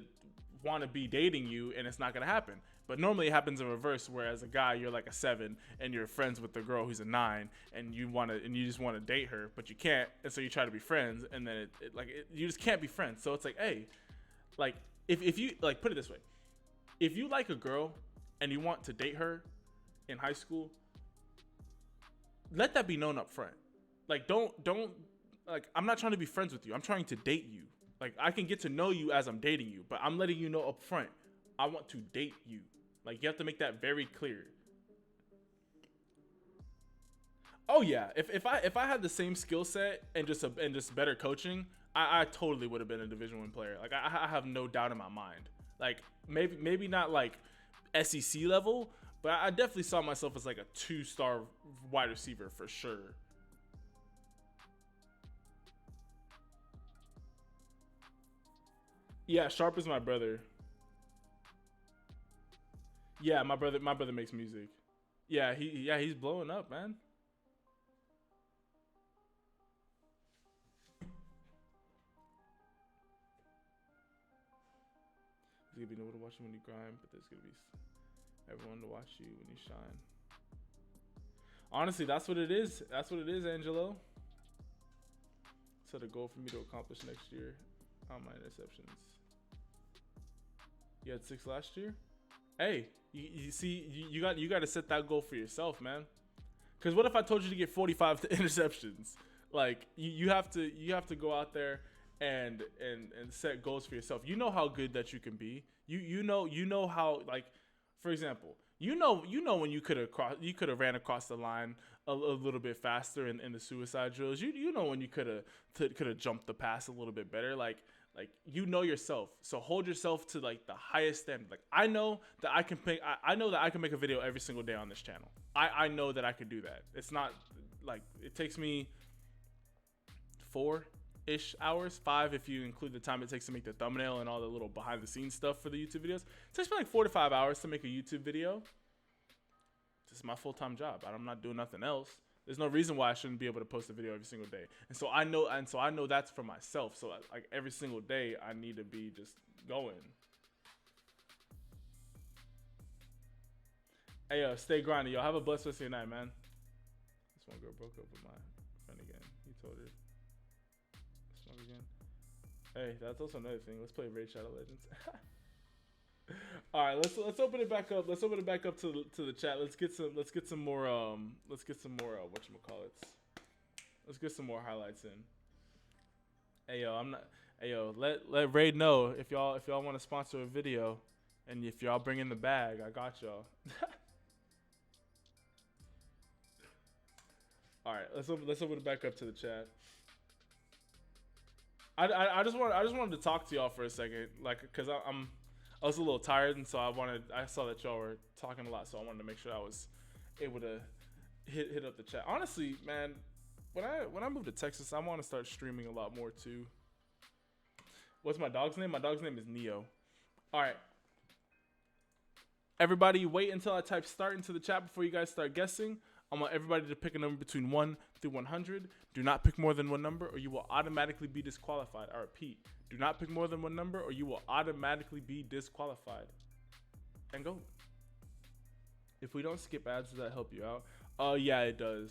want to be dating you, and it's not gonna happen. But normally it happens in reverse, whereas a guy, you're like a 7 and you're friends with the girl who's a 9, and you just want to date her, but you can't, and so you try to be friends, and then you just can't be friends. So it's like, hey, like if you like, put it this way, if you like a girl and you want to date her in high school, let that be known up front. Like don't like, I'm not trying to be friends with you. I'm trying to date you. Like, I can get to know you as I'm dating you, but I'm letting you know up front, I want to date you. Like, you have to make that very clear. Oh yeah, if I had the same skill set and just better coaching, I totally would have been a Division I player. Like, I have no doubt in my mind. Like, maybe not like SEC level, but I definitely saw myself as like a 2-star wide receiver for sure. Yeah, Sharpe is my brother. Yeah, my brother makes music. Yeah, he's blowing up, man. There's gonna be no one to watch you when you grind, but there's gonna be everyone to watch you when you shine. Honestly, that's what it is. That's what it is, Angelo. Set a goal for me to accomplish next year on my interceptions. You had 6 last year. Hey, you see, you got to set that goal for yourself, man. Because what if I told you to get 45 interceptions? Like, you have to go out there and set goals for yourself. You know how good that you can be. You know how, like, For example, you know when you could have ran across the line a little bit faster in the suicide drills. You know when you could have jumped the pass a little bit better. Like you know yourself, so hold yourself to like the highest standard. Like I know that I can pick. I know that I can make a video every single day on this channel. I know that I could do that. It's not like it takes me 4-ish hours, 5 if you include the time it takes to make the thumbnail and all the little behind the scenes stuff for the YouTube videos. It takes me like 4 to 5 hours to make a YouTube video. This is my full-time job. I'm not doing nothing else. There's no reason why I shouldn't be able to post a video every single day. And so I know that's for myself. So like every single day I need to be just going. Hey yo, stay grinding. Yo, have a blessed rest of your night, man. This one girl broke up with my friend again. He told her. Smoke again. Hey, that's also another thing. Let's play Raid Shadow Legends. All right, let's open it back up. Let's open it back up to the chat. Let's get some more whatchamacallits. Let's get some more highlights in. Hey yo, let Raid know if y'all want to sponsor a video, and if y'all bring in the bag, I got y'all. All right, let's open it back up to the chat. I just wanted to talk to y'all for a second, like, cause I was a little tired, and so I saw that y'all were talking a lot, so I wanted to make sure I was able to hit up the chat. Honestly, man, when I move to Texas, I want to start streaming a lot more too. What's my dog's name? My dog's name is Neo. All right. Everybody, wait until I type start into the chat before you guys start guessing. I want everybody to pick a number between 1 through 100. Do not pick more than one number, or you will automatically be disqualified. I repeat, do not pick more than one number, or you will automatically be disqualified. And go. If we don't skip ads, does that help you out? Yeah, it does.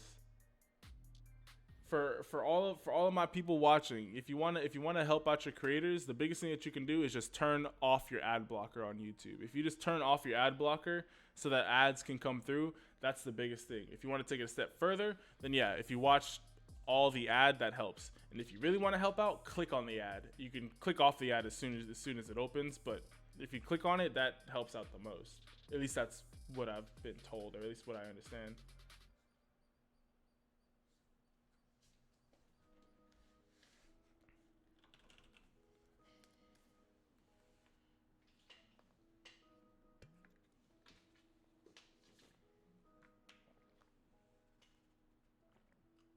For all of my people watching, if you wanna help out your creators, the biggest thing that you can do is just turn off your ad blocker on YouTube. If you just turn off your ad blocker so that ads can come through, that's the biggest thing. If you want to take it a step further, then yeah, if you watch all the ad, that helps. And if you really want to help out, click on the ad. You can click off the ad as soon as it opens, but if you click on it, that helps out the most. At least that's what I've been told, or at least what I understand.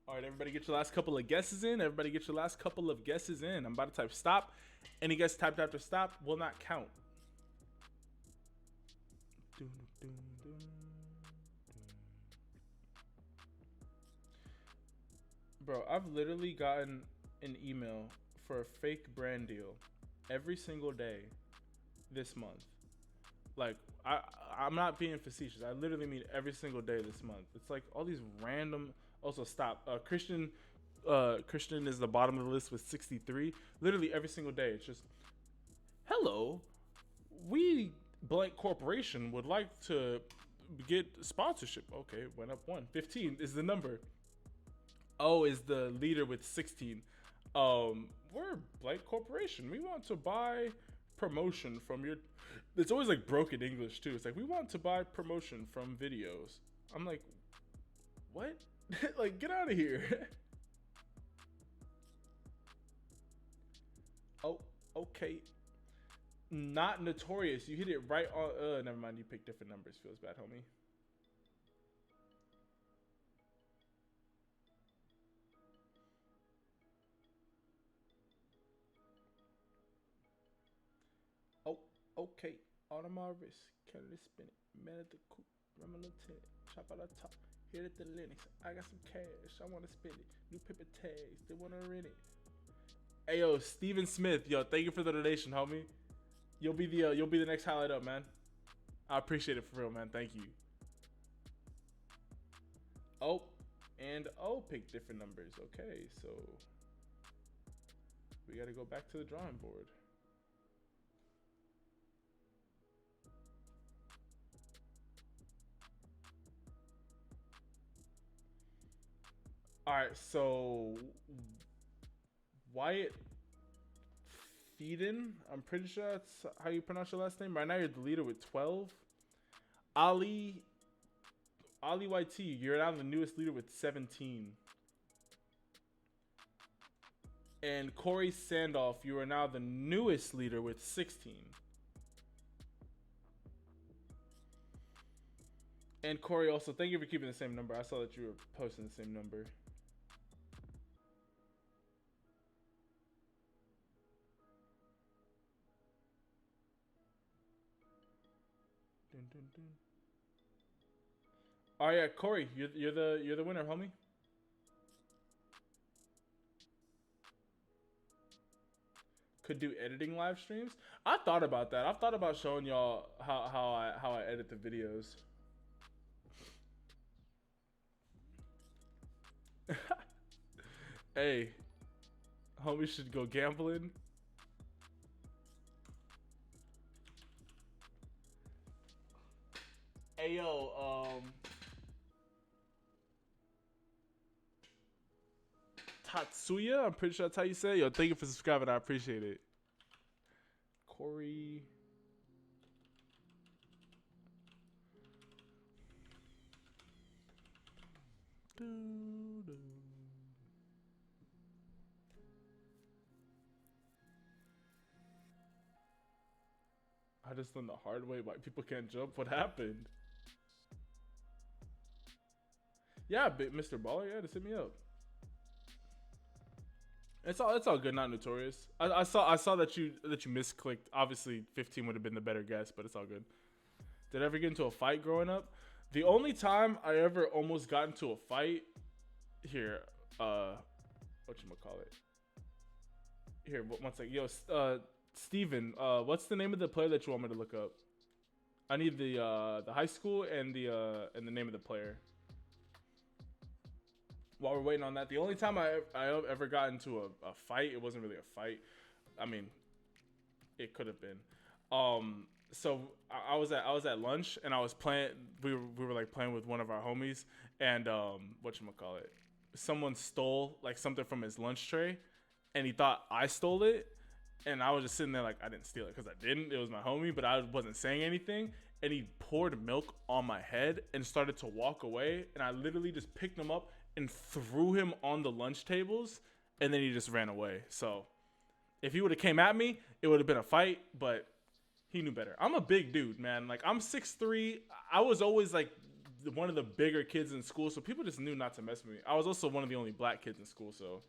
All right, everybody get your last couple of guesses in. Everybody get your last couple of guesses in. I'm about to type stop. Any guess typed after stop will not count. Bro, I've literally gotten an email for a fake brand deal every single day this month. Like, I'm not being facetious. I literally mean every single day this month. It's like all these random. Also, stop. Christian is the bottom of the list with 63. Literally every single day, it's just, hello, we blank corporation would like to get sponsorship. Okay, went up 1. 15 is the number. O is the leader with 16. We're blank corporation. We want to buy promotion from your. It's always like broken English too. It's like, we want to buy promotion from videos. I'm like, what? Like, get out of here. Oh, okay. Not notorious. You hit it right on. Never mind. You picked different numbers. Feels bad, homie. Oh, okay. On my wrist. Can't spin it. Man at the coop. Rum a little tin. Chop out the top. Here at the Linux, I got some cash. I want to spend it. New paper tags, they want to rent it. Hey yo, Steven Smith, yo, thank you for the donation, homie. You'll be the next highlight up, man. I appreciate it for real, man. Thank you. Oh, and oh, pick different numbers. Okay, so we got to go back to the drawing board. All right, so Wyatt Feeden, I'm pretty sure that's how you pronounce your last name. Right now you're the leader with 12. Ali YT, you're now the newest leader with 17. And Corey Sandolph, you are now the newest leader with 16. And Corey, also, thank you for keeping the same number. I saw that you were posting the same number. Dun, dun, dun. Oh yeah, Corey, you're the winner, homie. Could do editing live streams. I thought about that. I've thought about showing y'all how I edit the videos. Hey, homie should go gambling. Hey yo, Tatsuya, I'm pretty sure that's how you say it. Yo, thank you for subscribing. I appreciate it. Corey. I just learned the hard way why people can't jump. What happened? Yeah, Mr. Baller, yeah, just hit me up. It's all good, not notorious. I saw that you misclicked. Obviously, 15 would have been the better guess, but it's all good. Did I ever get into a fight growing up? The only time I ever almost got into a fight here, whatchamacallit? Here, one second. Yo, Steven, what's the name of the player that you want me to look up? I need the high school and the name of the player. While we're waiting on that, the only time I ever got into a fight, it wasn't really a fight. I mean, it could have been. So I was at lunch and I was playing. We were like playing with one of our homies, and whatchamacallit, someone stole like something from his lunch tray, and he thought I stole it, and I was just sitting there like I didn't steal it because I didn't. It was my homie, but I wasn't saying anything. And he poured milk on my head and started to walk away, and I literally just picked him up and threw him on the lunch tables, and then he just ran away. So if he would have came at me, it would have been a fight, but he knew better. I'm a big dude, man. Like, I'm 6'3". I was always like one of the bigger kids in school, so people just knew not to mess with me. I was also one of the only black kids in school, so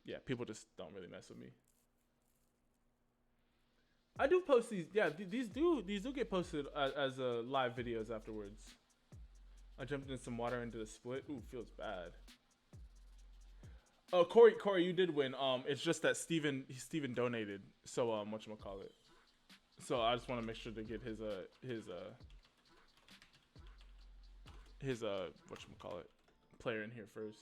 yeah, people just don't really mess with me. I do post these. Yeah, these do get posted as live videos afterwards. I jumped in some water into the split. Ooh, feels bad. Oh, Corey, you did win. It's just that Steven donated. So whatchamacallit. So I just want to make sure to get his whatchamacallit player in here first.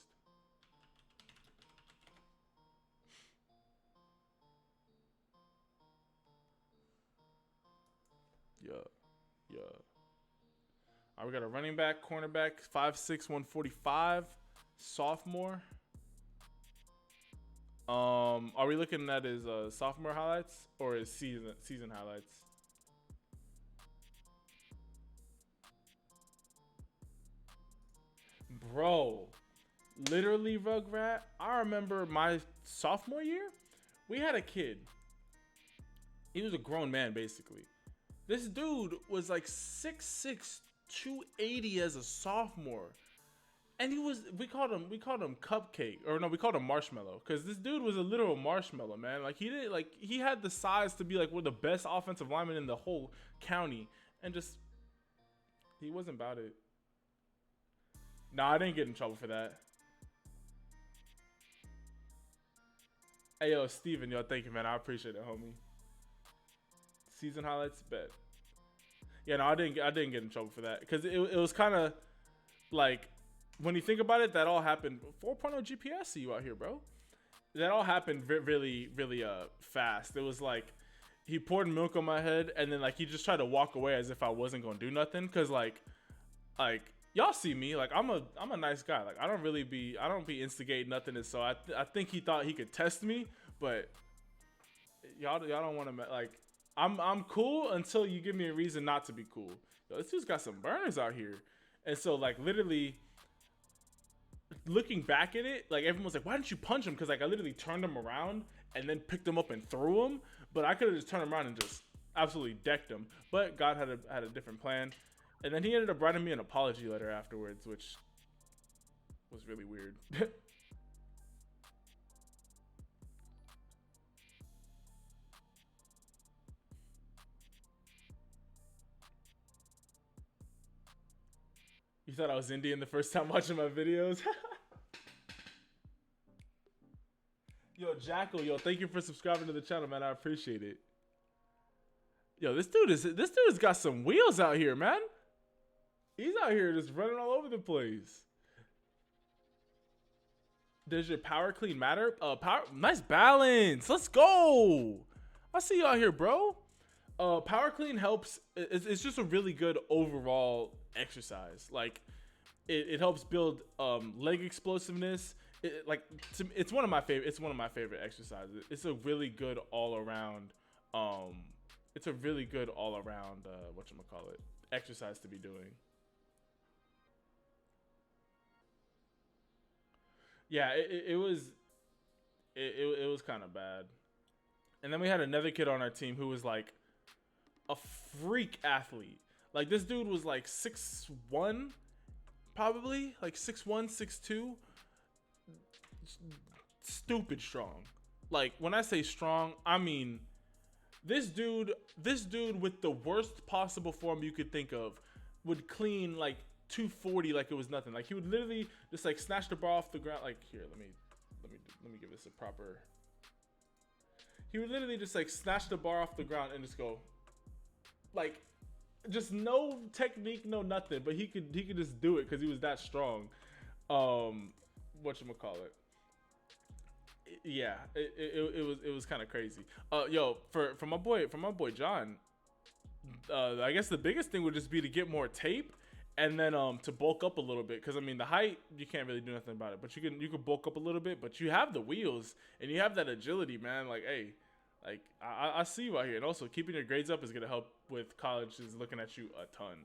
Yeah. All right, we got a running back, cornerback, 5'6", 145, sophomore. Are we looking at his sophomore highlights or his season highlights? Bro, literally, Rugrat, I remember my sophomore year, we had a kid. He was a grown man, basically. This dude was like 6'6", 280 as a sophomore. And we called him Cupcake, or no, we called him Marshmallow, because this dude was a literal marshmallow, man. Like he had the size to be like one of the best offensive linemen in the whole county, and just he wasn't about it. Nah, I didn't get in trouble for that. Hey yo, Steven, yo, thank you, man. I appreciate it, homie. Season highlights, bet. Yeah, no, I didn't get in trouble for that, because it was kind of like, when you think about it, that all happened 4.0 GPS you out here, bro. That all happened really fast. It was like he poured milk on my head, and then like he just tried to walk away as if I wasn't gonna do nothing, because like y'all see me, like I'm a nice guy. Like I don't be instigating nothing, and so I think he thought he could test me, but y'all don't want to like. I'm cool until you give me a reason not to be cool. Yo, this dude's got some burners out here. And so like literally looking back at it, like everyone's like, why didn't you punch him? Because like I literally turned him around and then picked him up and threw him. But I could have just turned him around and just absolutely decked him. But God had a different plan. And then he ended up writing me an apology letter afterwards, which was really weird. You thought I was Indian the first time watching my videos? Yo, Jackal, yo, thank you for subscribing to the channel, man. I appreciate it. Yo, this dude has got some wheels out here, man. He's out here just running all over the place. Does your power clean matter? Nice balance. Let's go. I see you out here, bro. Power clean helps. It's just a really good overall exercise. Like, it helps build leg explosiveness. It's one of my favorite. It's one of my favorite exercises. It's a really good all around. It's a really good all around. Whatchamacallit, exercise to be doing. Yeah, it was kind of bad. And then we had another kid on our team who was like a freak athlete. Like this dude was like 6'1", probably like 6'1", 6'2". Stupid strong. Like when I say strong, I mean this dude with the worst possible form you could think of would clean like 240 like it was nothing. Like he would literally just like snatch the ball off the ground. Like here, let me give this a proper. He would literally just like snatch the bar off the ground and just go, like, just no technique, no nothing. But he could just do it because he was that strong. Whatchamacallit. Yeah, it was kind of crazy. Yo, for my boy John, I guess the biggest thing would just be to get more tape and then to bulk up a little bit, because I mean the height you can't really do nothing about it, but you can bulk up a little bit. But you have the wheels and you have that agility, man. Like, hey, like I see you out here, and also keeping your grades up is gonna help with college. Is looking at you a ton.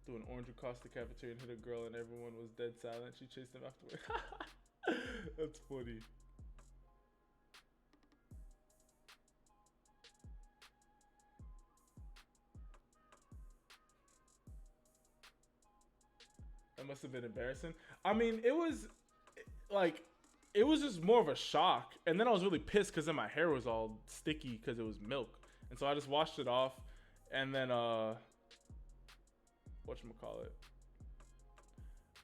Do an orange across the cafeteria and hit a girl, and everyone was dead silent. She chased him afterward. That's funny. That must have been embarrassing. I mean, it was like, it was just more of a shock. And then I was really pissed because then my hair was all sticky because it was milk. And so I just washed it off. And then, whatchamacallit.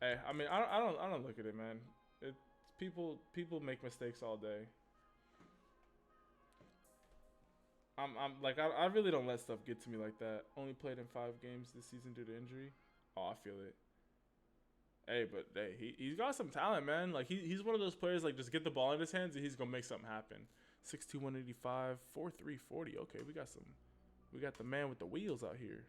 Hey, I mean, I don't look at it, man. People make mistakes all day. I'm like, I really don't let stuff get to me like that. Only played in 5 games this season due to injury. Oh, I feel it. Hey, but hey, he's got some talent, man. Like he's one of those players, like just get the ball in his hands and he's gonna make something happen. 6'2", 185, 4'3", 40. Okay, we got the man with the wheels out here.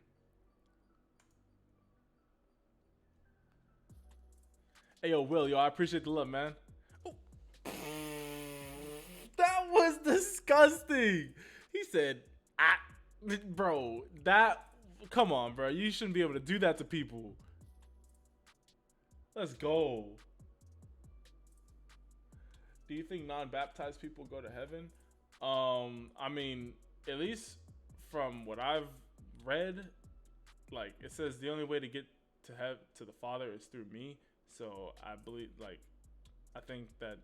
Hey yo, Will, yo, I appreciate the love, man. Oh. That was disgusting. He said, bro, come on, bro. You shouldn't be able to do that to people. Let's go. Do you think non-baptized people go to heaven? I mean, at least from what I've read, like it says the only way to get to the Father is through me. So I believe, like, I think that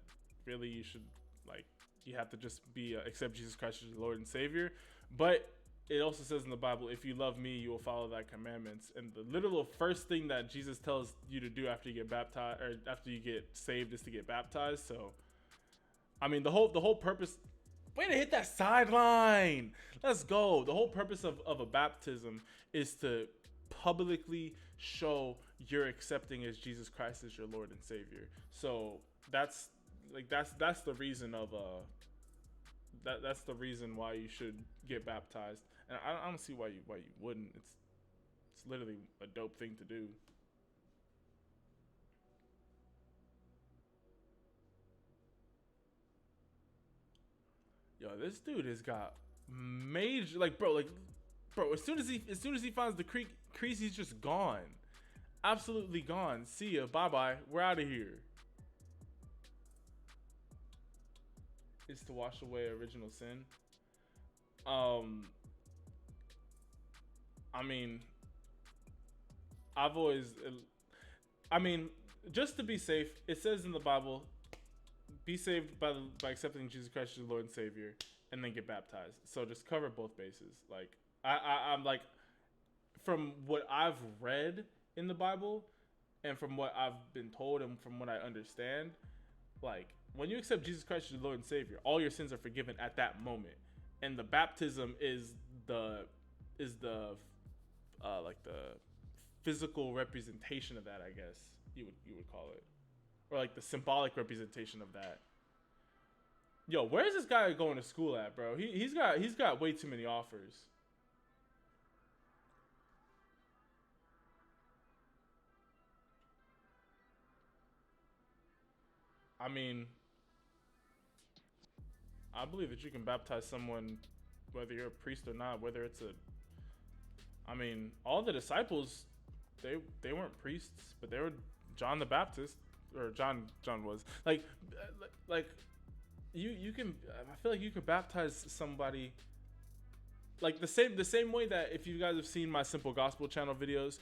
really you should, like, you have to just accept Jesus Christ as your Lord and Savior. But it also says in the Bible, if you love me, you will follow thy commandments. And the literal first thing that Jesus tells you to do after you get baptized, or after you get saved, is to get baptized. So, I mean, the whole purpose. Way to hit that sideline. Let's go. The whole purpose of a baptism is to publicly show you're accepting as Jesus Christ as your Lord and Savior. So that's the reason of that's the reason why you should get baptized. And I don't see why you wouldn't. It's literally a dope thing to do. Yo, this dude has got major, bro. As soon as he finds the crease, he's just gone, absolutely gone. See ya, bye bye. We're out of here. Is to wash away original sin. I mean, I've always, I mean, just to be safe, it says in the Bible, be saved by accepting Jesus Christ as your Lord and Savior, and then get baptized. So just cover both bases. Like I'm like, from what I've read in the Bible, and from what I've been told, and from what I understand, like when you accept Jesus Christ as your Lord and Savior, all your sins are forgiven at that moment, and the baptism is the like the physical representation of that, I guess you would call it, or like the symbolic representation of that. Yo, where's this guy going to school at, bro? He's got way too many offers. I mean, I believe that you can baptize someone whether you're a priest or not, whether it's a, I mean, all the disciples, they weren't priests, but they were John the Baptist, or John was like you can, I feel like you could baptize somebody like the same way that, if you guys have seen my Simple Gospel channel videos,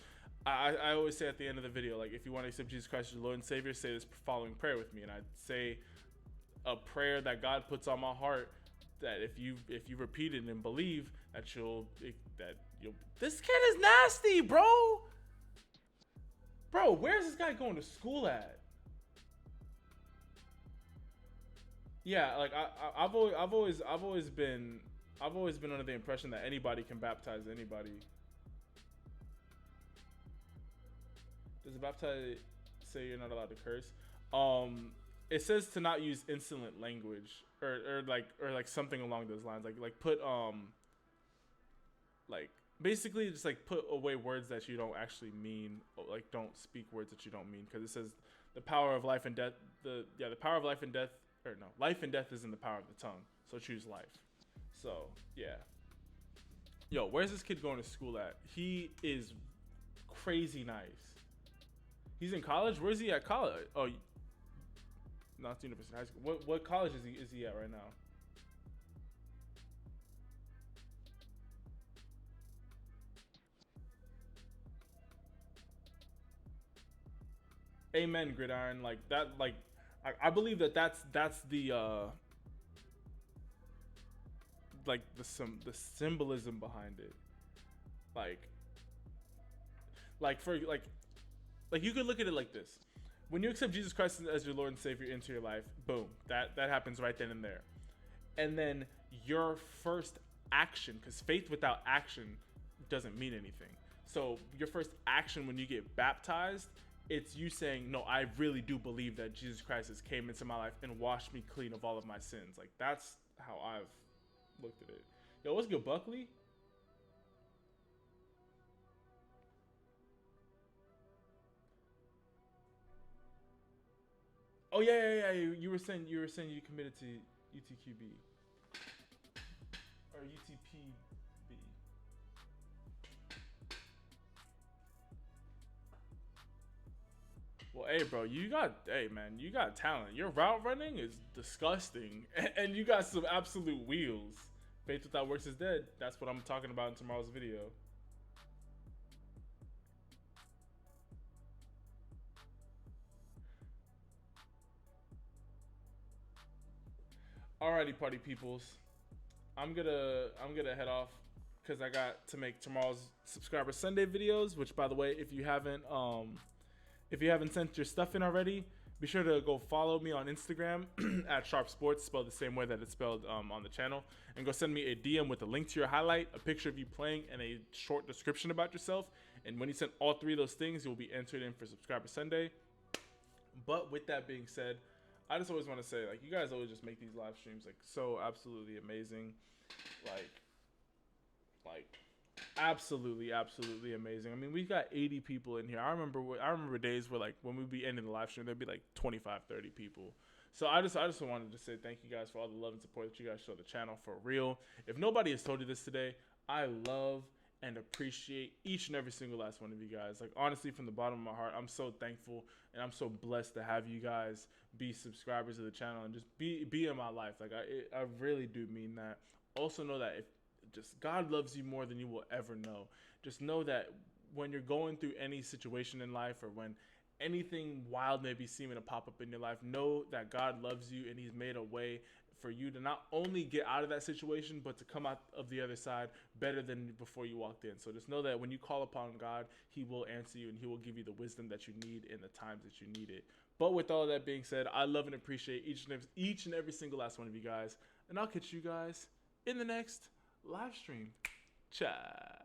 I always say at the end of the video, like, if you want to accept Jesus Christ as your Lord and Savior, say this following prayer with me. And I'd say a prayer that God puts on my heart, that if you repeat it and believe, that you'll this kid is nasty, bro. Where's this guy going to school at? Yeah, like I've always been under the impression that anybody can baptize anybody. Does the baptize say you're not allowed to curse? It says to not use insolent language, or like something along those lines. Like put like basically just like put away words that you don't actually mean. Like, don't speak words that you don't mean, because it says the power of life and death. The power of life and death, or no, life and death is in the power of the tongue. So choose life. So yeah. Yo, where's this kid going to school at? He is crazy nice. He's in college. Where's he at college? Oh, not University High School. What college is he at right now? Amen, Gridiron. Like that. Like I believe that's the like the symbolism behind it. Like for like you could look at it like this. When you accept Jesus Christ as your Lord and Savior into your life, boom, that happens right then and there. And then your first action, because faith without action doesn't mean anything. So your first action when you get baptized, it's you saying, no, I really do believe that Jesus Christ has came into my life and washed me clean of all of my sins. Like, that's how I've looked at it. Yo, what's good, Buckley? Oh yeah. You were saying you committed to UTQB or UTPB. Well, hey, bro, you got talent. Your route running is disgusting, and you got some absolute wheels. Faith without works is dead. That's what I'm talking about in tomorrow's video. Alrighty, party peoples. I'm gonna head off because I got to make tomorrow's Subscriber Sunday videos. Which, by the way, if you haven't sent your stuff in already, be sure to go follow me on Instagram at SharpeSports, spelled the same way that it's spelled on the channel, and go send me a DM with a link to your highlight, a picture of you playing, and a short description about yourself. And when you send all three of those things, you'll be entered in for Subscriber Sunday. But with that being said, I just always want to say, like, you guys always just make these live streams like so absolutely amazing, like absolutely amazing. I mean, we got 80 people in here. I remember days where, like, when we'd be ending the live stream, there'd be like 25, 30 people. So I just wanted to say thank you guys for all the love and support that you guys show the channel, for real. If nobody has told you this today, I love and appreciate each and every single last one of you guys. Like, honestly, from the bottom of my heart, I'm so thankful and I'm so blessed to have you guys be subscribers of the channel and just be in my life. Like, I really do mean that. Also know that if just God loves you more than you will ever know. Just know that when you're going through any situation in life, or when anything wild may be seeming to pop up in your life, know that God loves you and he's made a way for you to not only get out of that situation, but to come out of the other side better than before you walked in. So just know that when you call upon God, he will answer you and he will give you the wisdom that you need in the times that you need it. But with all that being said, I love and appreciate each and every single last one of you guys. And I'll catch you guys in the next live stream. Ciao.